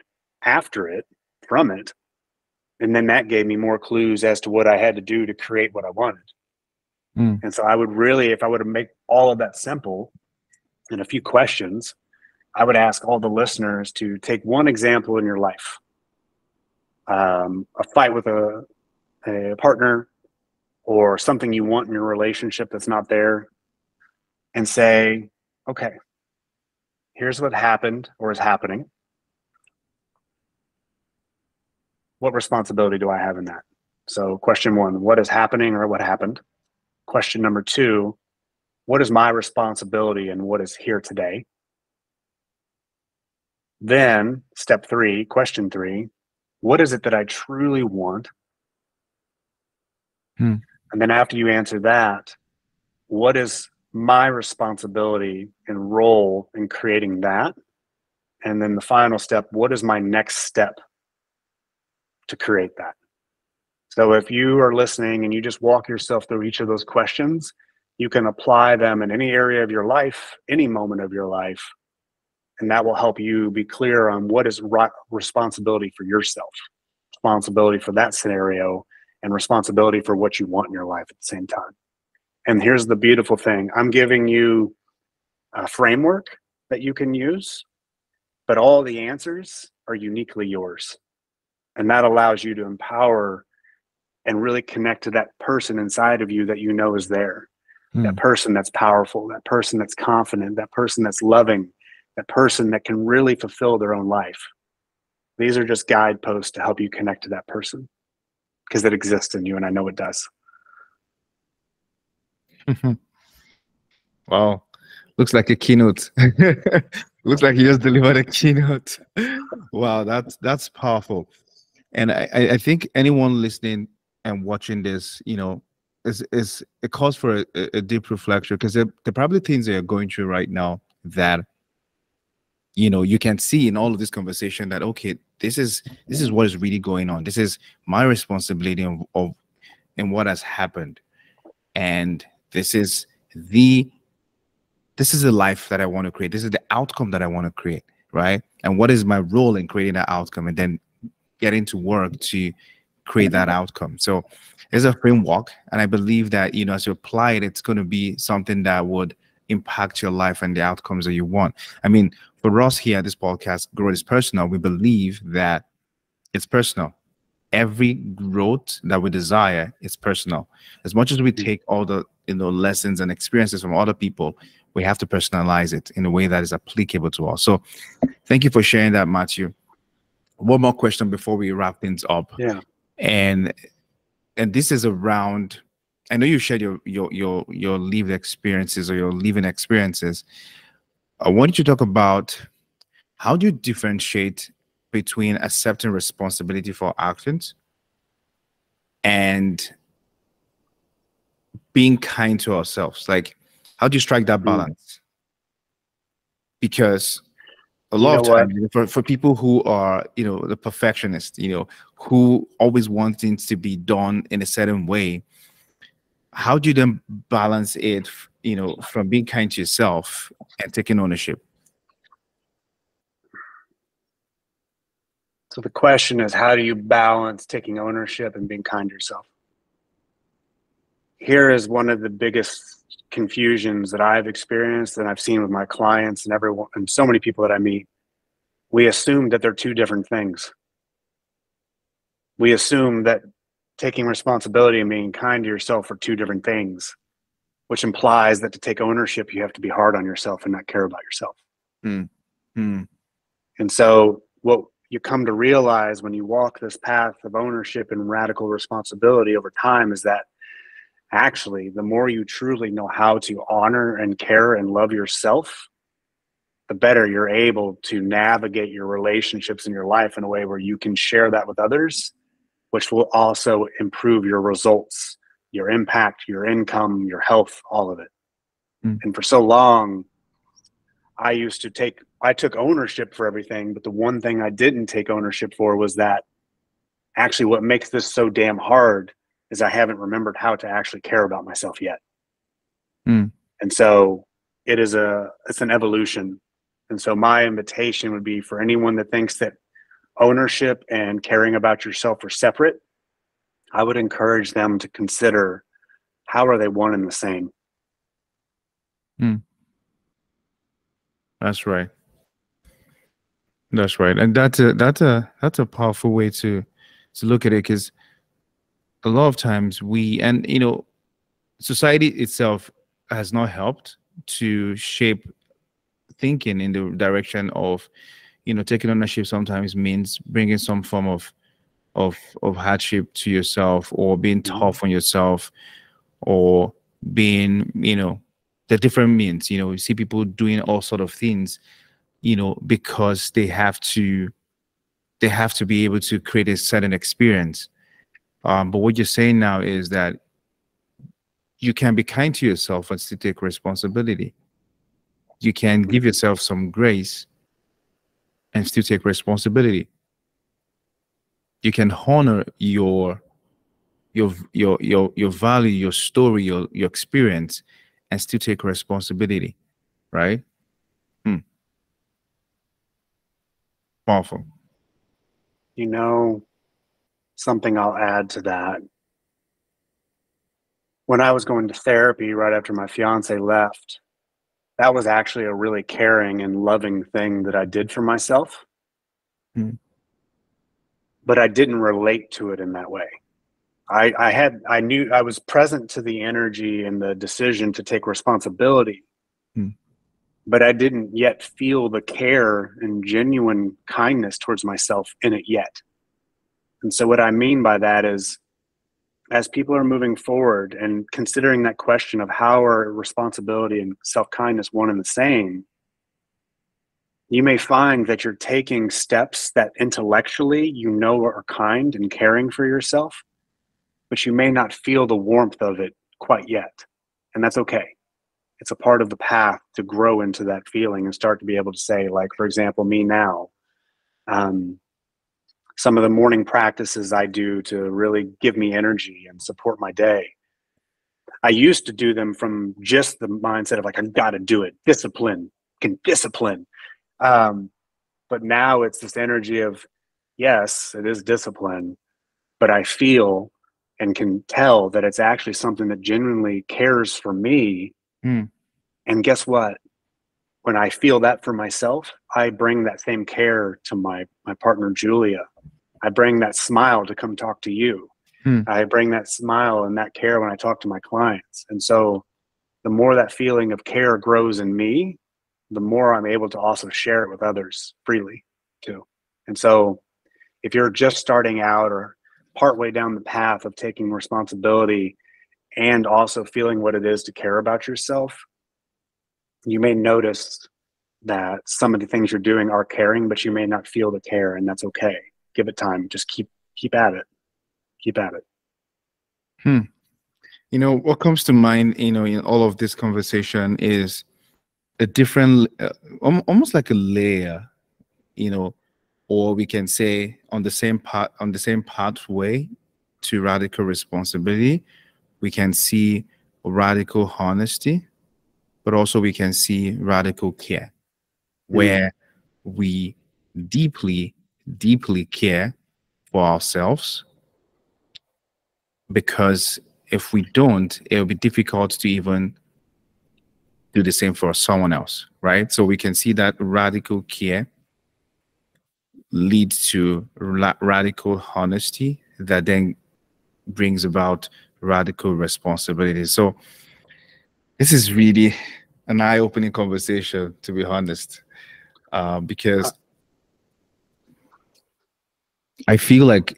after it, from it. And then that gave me more clues as to what I had to do to create what I wanted. And so I would really, if I were to make all of that simple in a few questions, I would ask all the listeners to take one example in your life. A fight with a partner, or something you want in your relationship that's not there, and say, okay, here's what happened or is happening. What responsibility do I have in that? So question one, what is happening or what happened? Question number two, what is my responsibility and what is here today? Then step three, question three, what is it that I truly want? And then after you answer that, what is my responsibility and role in creating that? And then the final step, what is my next step to create that? So if you are listening and you just walk yourself through each of those questions, you can apply them in any area of your life, any moment of your life, and that will help you be clear on what is responsibility for yourself, responsibility for that scenario, and responsibility for what you want in your life at the same time. And here's the beautiful thing. I'm giving you a framework that you can use, but all the answers are uniquely yours. And that allows you to empower and really connect to that person inside of you that you know is there. That person that's powerful, that person that's confident, that person that's loving, that person that can really fulfill their own life. These are just guideposts to help you connect to that person, because it exists in you, and I know it does. Wow, looks like a keynote. Looks like you just delivered a keynote. Wow, that's powerful. And I think anyone listening and watching this, is it calls for a deep reflection, because there are probably things that you're going through right now that you can see in all of this conversation that, okay, this is what is really going on. This is my responsibility of and what has happened, and this is the life that I want to create. This is the outcome that I want to create, right? And what is my role in creating that outcome, and then getting to work to create that outcome. So there's a framework, and I believe that as you apply it, it's going to be something that would impact your life and the outcomes that you want. I mean, for us here at this podcast, Growth is Personal, we believe that it's personal. Every growth that we desire is personal. As much as we take all the lessons and experiences from other people, we have to personalize it in a way that is applicable to us. So thank you for sharing that, Matthew. One more question before we wrap things up. Yeah. And this is around, I know you shared your lived experiences or your living experiences. I want you to talk about, how do you differentiate between accepting responsibility for actions and being kind to ourselves? Like, how do you strike that balance? Because a lot of times, for people who are, the perfectionists, who always want things to be done in a certain way, how do you then balance it, from being kind to yourself and taking ownership? So the question is, how do you balance taking ownership and being kind to yourself? Here is one of the biggest confusions that I've experienced and I've seen with my clients and everyone and so many people that I meet. We assume that they're two different things. We assume that taking responsibility and being kind to yourself are two different things. which implies that to take ownership, you have to be hard on yourself and not care about yourself. Mm. Mm. And so what you come to realize when you walk this path of ownership and radical responsibility over time is that actually, the more you truly know how to honor and care and love yourself, the better you're able to navigate your relationships in your life in a way where you can share that with others, which will also improve your results, your impact, your income, your health, all of it. Mm. And for so long, I took ownership for everything, but the one thing I didn't take ownership for was that actually what makes this so damn hard is I haven't remembered how to actually care about myself yet. Mm. And so it's an evolution. And so my invitation would be for anyone that thinks that ownership and caring about yourself are separate, I would encourage them to consider, how are they one and the same? Mm. That's right. That's right. And that's a powerful way to look at it, because a lot of times society itself has not helped to shape thinking in the direction of, taking ownership sometimes means bringing some form of hardship to yourself, or being tough on yourself, or being, the different means, you see people doing all sort of things, because they have to be able to create a certain experience. But what you're saying now is that you can be kind to yourself and still take responsibility. You can give yourself some grace and still take responsibility. You can honor your value, your story, your experience, and still take responsibility, right? Powerful. Something I'll add to that. When I was going to therapy right after my fiance left, that was actually a really caring and loving thing that I did for myself. Mm. But I didn't relate to it in that way. I knew I was present to the energy and the decision to take responsibility, but I didn't yet feel the care and genuine kindness towards myself in it yet. And so what I mean by that is, as people are moving forward and considering that question of how are responsibility and self-kindness one and the same, you may find that you're taking steps that intellectually are kind and caring for yourself, but you may not feel the warmth of it quite yet. And that's okay. It's a part of the path to grow into that feeling and start to be able to say, like, for example, me now, some of the morning practices I do to really give me energy and support my day. I used to do them from just the mindset of like, I've got to do it, discipline. But now it's this energy of, yes, it is discipline, but I feel and can tell that it's actually something that genuinely cares for me. And guess what? When I feel that for myself, I bring that same care to my partner, Julia. I bring that smile to come talk to you. I bring that smile and that care when I talk to my clients. And so the more that feeling of care grows in me, the more I'm able to also share it with others freely too. And so if you're just starting out or partway down the path of taking responsibility and also feeling what it is to care about yourself, you may notice that some of the things you're doing are caring, but you may not feel the care, and that's okay. Give it time. Just keep at it. Keep at it. What comes to mind, in all of this conversation is a different, almost like a layer, or we can say on the same pathway to radical responsibility, we can see radical honesty, but also we can see radical care, where we deeply, deeply care for ourselves, because if we don't, it'll be difficult to even do the same for someone else, right? So we can see that radical care leads to radical honesty that then brings about radical responsibility. So This is really an eye-opening conversation, to be honest, Uh, because I feel like,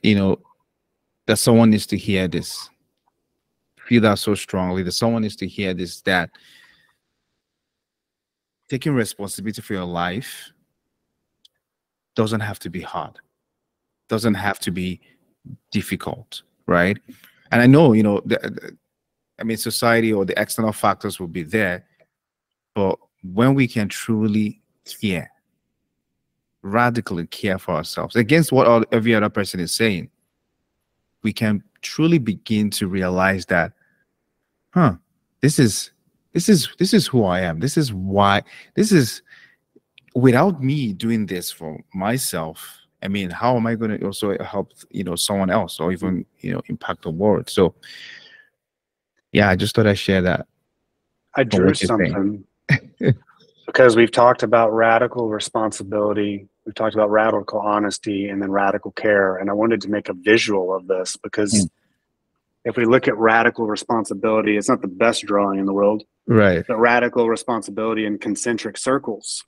that someone needs to hear this. Feel that so strongly that someone needs to hear this, that taking responsibility for your life doesn't have to be hard, doesn't have to be difficult, right? And I know, I mean, society or the external factors will be there, but when we can truly care, radically care for ourselves against what every other person is saying, we can truly begin to realize that, huh, this is this is who I am. This is why. This is without me doing this for myself. I mean, how am I going to also help someone else, or even impact the world? So yeah, I just thought I'd share that I from drew what you're saying. something because we've talked about radical responsibility, we've talked about radical honesty, and then radical care. And I wanted to make a visual of this because Mm. if we look at radical responsibility, it's not the best drawing in the world, Right. but radical responsibility in concentric circles.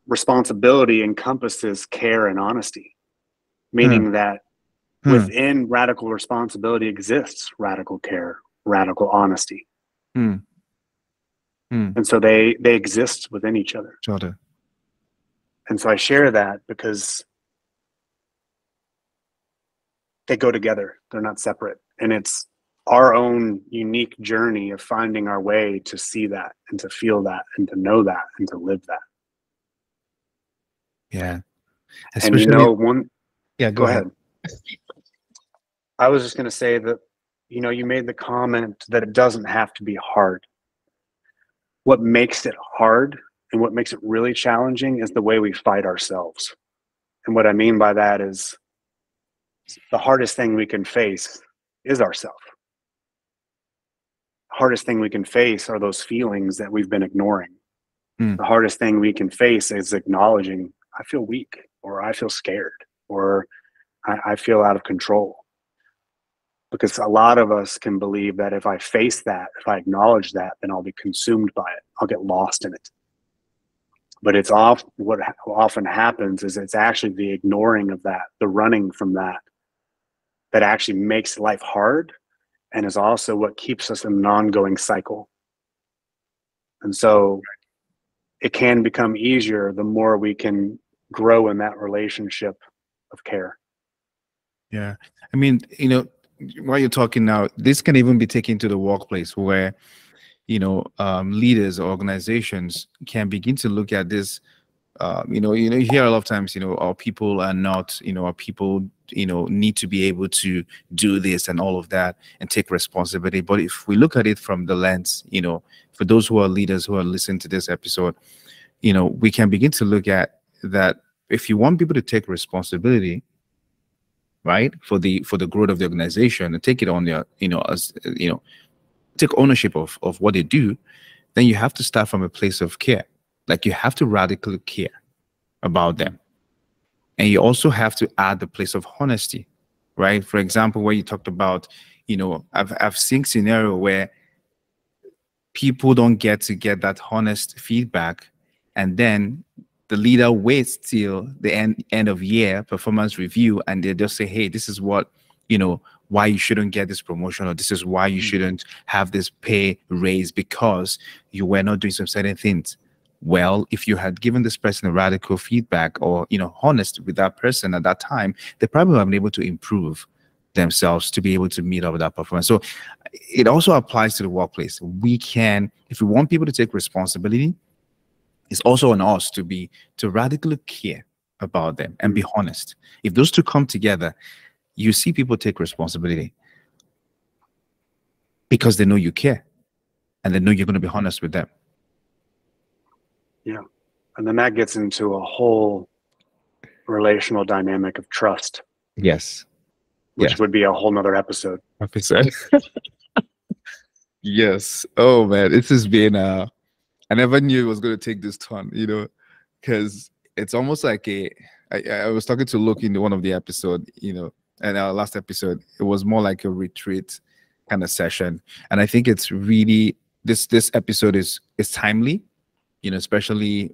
Responsibility encompasses care and honesty, Hmm. meaning that Hmm. within radical responsibility exists radical care, radical honesty. Hmm. Hmm. And so they exist within each other. Jordan. And so I share that because they go together. They're not separate. And it's our own unique journey of finding our way to see that and to feel that and to know that and to live that. Yeah. And Especially. Yeah. Go go ahead. ahead. I was just going to say that, you made the comment that it doesn't have to be hard. What makes it hard and what makes it really challenging is the way we fight ourselves. And what I mean by that is the hardest thing we can face is ourself. Hardest thing we can face are those feelings that we've been ignoring. Hmm. The hardest thing we can face is acknowledging, I feel weak, or I feel scared, or I feel out of control. Because a lot of us can believe that if I face that, if I acknowledge that, then I'll be consumed by it. I'll get lost in it. But what often happens is it's actually the ignoring of that, the running from that, that actually makes life hard and is also what keeps us in an ongoing cycle. And so it can become easier the more we can grow in that relationship of care. Yeah. I mean, while you're talking now, this can even be taken to the workplace where, leaders or organizations can begin to look at this. You hear a lot of times, our people are not, our people, need to be able to do this and all of that and take responsibility. But if we look at it from the lens, for those who are leaders who are listening to this episode, we can begin to look at that. If you want people to take responsibility, right, for the growth of the organization and take it on their, as take ownership of what they do, then you have to start from a place of care. Like, you have to radically care about them. And you also have to add the place of honesty, right? For example, where you talked about, I've seen scenario where people don't get that honest feedback, and then the leader waits till the end of year performance review, and they just say, hey, this is what, why you shouldn't get this promotion, or this is why you shouldn't have this pay raise, because you were not doing some certain things. Well, if you had given this person a radical feedback, or honest with that person at that time, they probably would have been able to improve themselves to be able to meet up with that performance. So it also applies to the workplace. We can, if we want people to take responsibility, it's also on us to radically care about them and be honest. If those two come together, you see people take responsibility because they know you care and they know you're going to be honest with them. Yeah. And then that gets into a whole relational dynamic of trust, Yes. which Yes. would be a whole nother episode. Yes. Oh man, this has been I never knew it was going to take this turn, because it's almost like I was talking to Luke in one of the episode, and our last episode, it was more like a retreat kind of session. And I think it's really this episode is timely, especially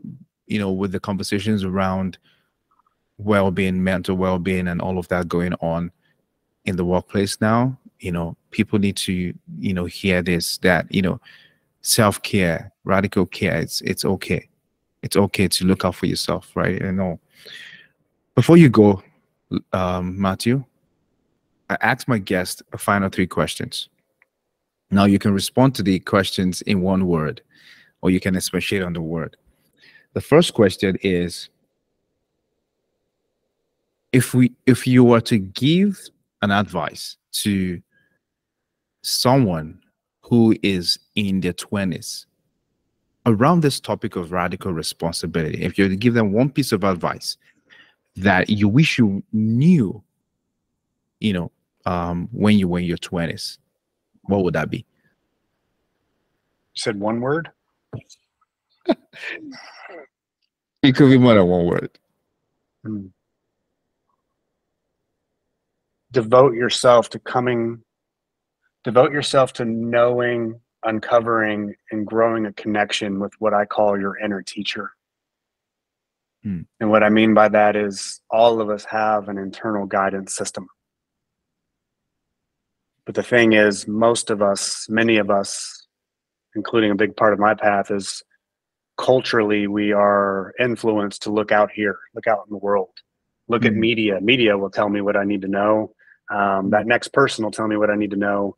with the conversations around well-being, mental well-being, and all of that going on in the workplace now. People need to hear this, that self-care, radical care, it's okay. It's okay to look out for yourself, right? Before you go, Matthew, I asked my guest a final 3 questions. Now you can respond to the questions in one word, or you can expatiate on the word. The first question is, if you were to give an advice to someone who is in their 20s around this topic of radical responsibility, if you were to give them one piece of advice that you wish you knew, when you were in your 20s, what would that be? You said one word? It could be more than one word. Devote yourself to knowing, uncovering, and growing a connection with what I call your inner teacher. And what I mean by that is all of us have an internal guidance system. But the thing is, many of us, including a big part of my path, is culturally we are influenced to look out here, look out in the world, look at media. Media will tell me what I need to know. That next person will tell me what I need to know.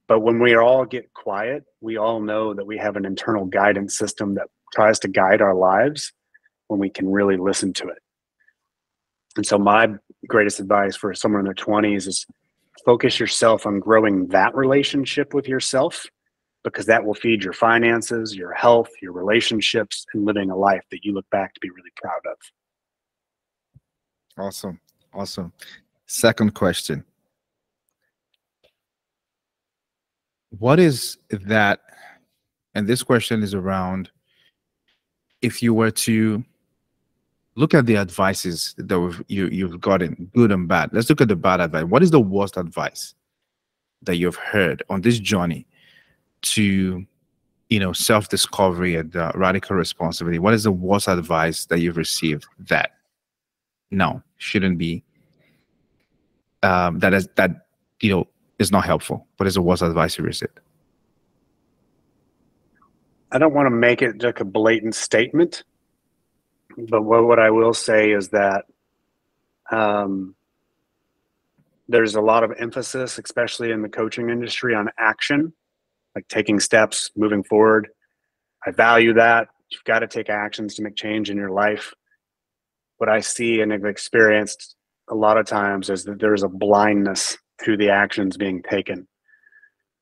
But when we all get quiet, we all know that we have an internal guidance system that tries to guide our lives when we can really listen to it. And so my greatest advice for someone in their 20s is focus yourself on growing that relationship with yourself, because that will feed your finances, your health, your relationships, and living a life that you look back to be really proud of. Awesome. Second question. What is that? And this question is around, if you were to look at the advices that you've gotten, good and bad. Let's look at the bad advice. What is the worst advice that you've heard on this journey to, self-discovery and radical responsibility? What is the worst advice that you've received that shouldn't be, is not helpful? What is the worst advice you received? I don't want to make it like a blatant statement, but what I will say is that there's a lot of emphasis, especially in the coaching industry, on action, like taking steps, moving forward. I value that. You've got to take actions to make change in your life. What I see and have experienced a lot of times is that there's a blindness to the actions being taken.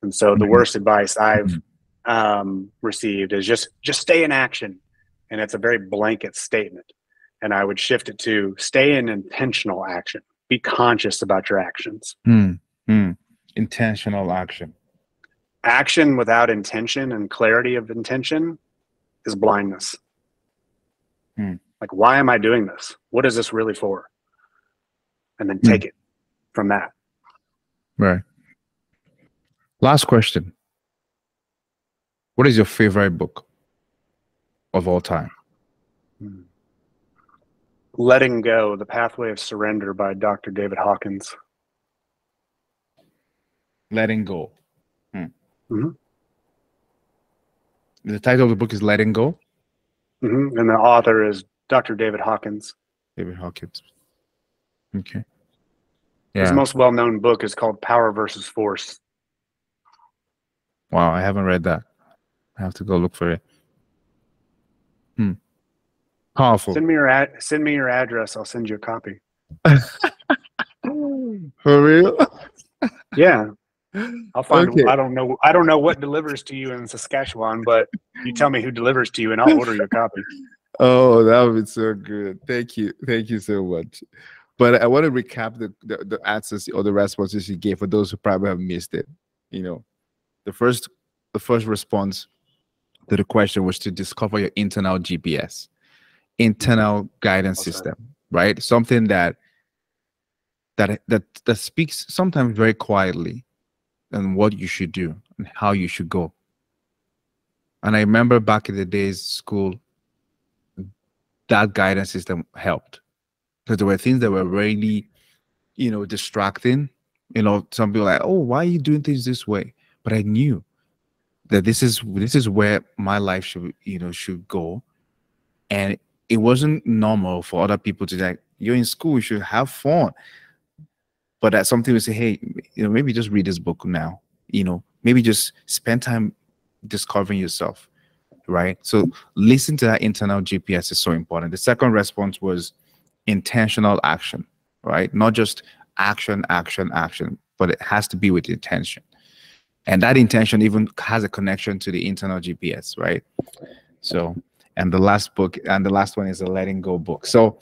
And so the worst advice I've received is just stay in action. And it's a very blanket statement. And I would shift it to stay in intentional action. Be conscious about your actions. Intentional action. Action without intention and clarity of intention is blindness. Like, why am I doing this? What is this really for? And then take it from that. Right. Last question. What is your favorite book of all time? Letting Go, The Pathway of Surrender by Dr. David Hawkins. Letting Go. The title of the book is Letting Go? And the author is Dr. David Hawkins. David Hawkins. Okay. His most well-known book is called Power versus Force. Wow, I haven't read that. I have to go look for it. Powerful. Send me your address. I'll send you a copy. For real? Yeah. I'll find. Okay. I don't know what delivers to you in Saskatchewan, but you tell me who delivers to you, and I'll order your copy. Oh, that would be so good. Thank you so much. But I want to recap the answers or the responses you gave for those who probably have missed it. The first response to the question was to discover your internal GPS, internal guidance system, right? Something that speaks sometimes very quietly and what you should do and how you should go. And I remember back in the days, school, that guidance system helped because there were things that were really, distracting. Some people like, oh, why are you doing things this way? But I knew that this is where my life should go. And it wasn't normal for other people to like, you're in school, you should have fun. But that's something we say, hey, maybe just read this book now. Maybe just spend time discovering yourself, right? So listen to that internal GPS is so important. The second response was intentional action, right? Not just action, action, action, but it has to be with intention. And that intention even has a connection to the internal GPS, right? So, and the last one is a letting go book. So,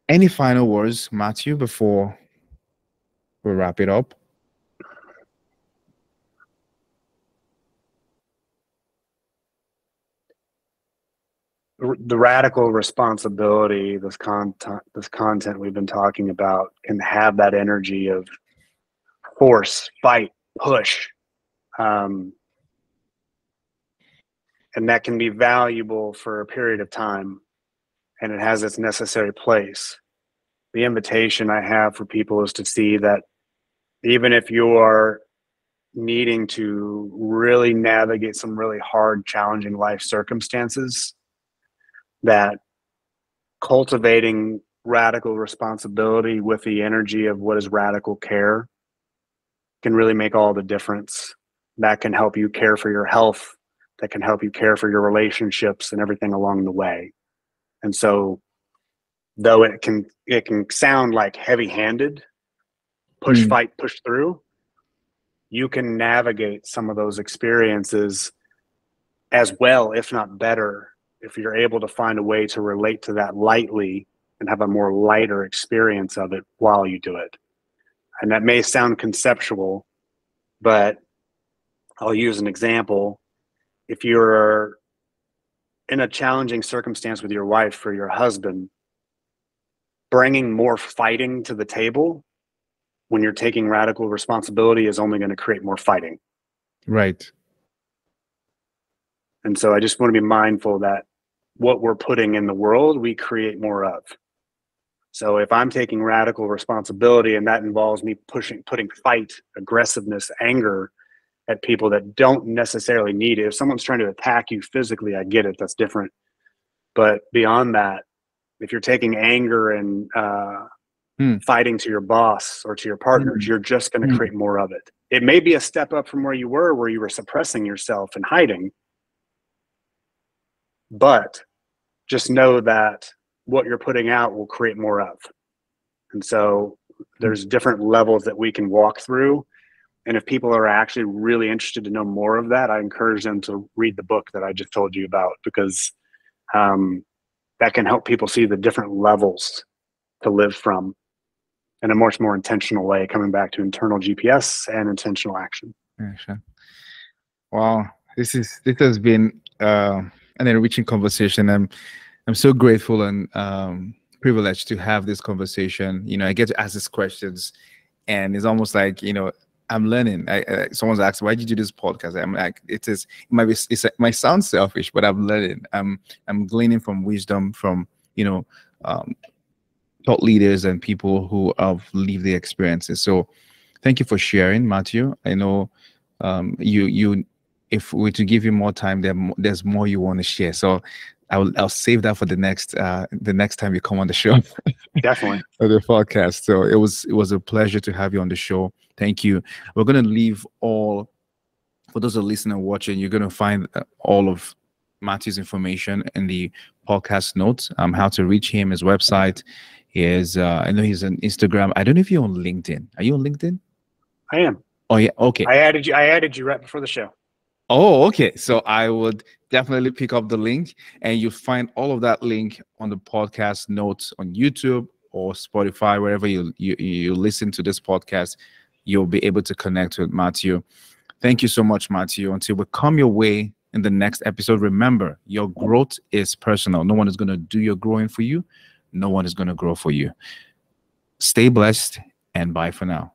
any final words, Matthew, before we wrap it up? The radical responsibility, this content we've been talking about, can have that energy of force, fight, push. And that can be valuable for a period of time, and it has its necessary place. The invitation I have for people is to see that even if you are needing to really navigate some really hard, challenging life circumstances, that cultivating radical responsibility with the energy of what is radical care can really make all the difference. That can help you care for your health, that can help you care for your relationships and everything along the way. And so, though it can sound like heavy-handed, push, fight, push through, you can navigate some of those experiences as well, if not better, if you're able to find a way to relate to that lightly and have a more lighter experience of it while you do it. And that may sound conceptual, but I'll use an example. If you're in a challenging circumstance with your wife or your husband, bringing more fighting to the table when you're taking radical responsibility is only going to create more fighting. Right. And so I just want to be mindful that what we're putting in the world, we create more of. So if I'm taking radical responsibility and that involves me putting fight, aggressiveness, anger at people that don't necessarily need it. If someone's trying to attack you physically, I get it, that's different. But beyond that, if you're taking anger and fighting to your boss or to your partners, you're just going to create more of it. It may be a step up from where you were suppressing yourself and hiding. But just know that what you're putting out will create more of. And so there's different levels that we can walk through. And if people are actually really interested to know more of that, I encourage them to read the book that I just told you about, because that can help people see the different levels to live from in a much more intentional way, coming back to internal GPS and intentional action. Yeah, sure. Wow, this has been an enriching conversation. I'm so grateful and privileged to have this conversation. I get to ask these questions, and it's almost like I'm learning. Someone's asked, "Why did you do this podcast?" I'm like, it might sound selfish, but I'm learning. I'm gleaning from wisdom from thought leaders and people who have lived the experiences. So, thank you for sharing, Matthew. I know you. If we were to give you more time, there's more you want to share. So, I'll save that for the next time you come on the show. Definitely. Or the podcast. So it was a pleasure to have you on the show. Thank you. We're going to leave for those who are listening and watching, you're going to find all of Matthew's information in the podcast notes, how to reach him, his website. I know he's on Instagram. I don't know if you're on LinkedIn. Are you on LinkedIn? I am. Oh, yeah. Okay. I added you right before the show. Oh, okay. So I would definitely pick up the link, and you'll find all of that link on the podcast notes on YouTube or Spotify, wherever you listen to this podcast. You'll be able to connect with Matthew. Thank you so much, Matthew. Until we come your way in the next episode, remember, your growth is personal. No one is going to do your growing for you. No one is going to grow for you. Stay blessed, and bye for now.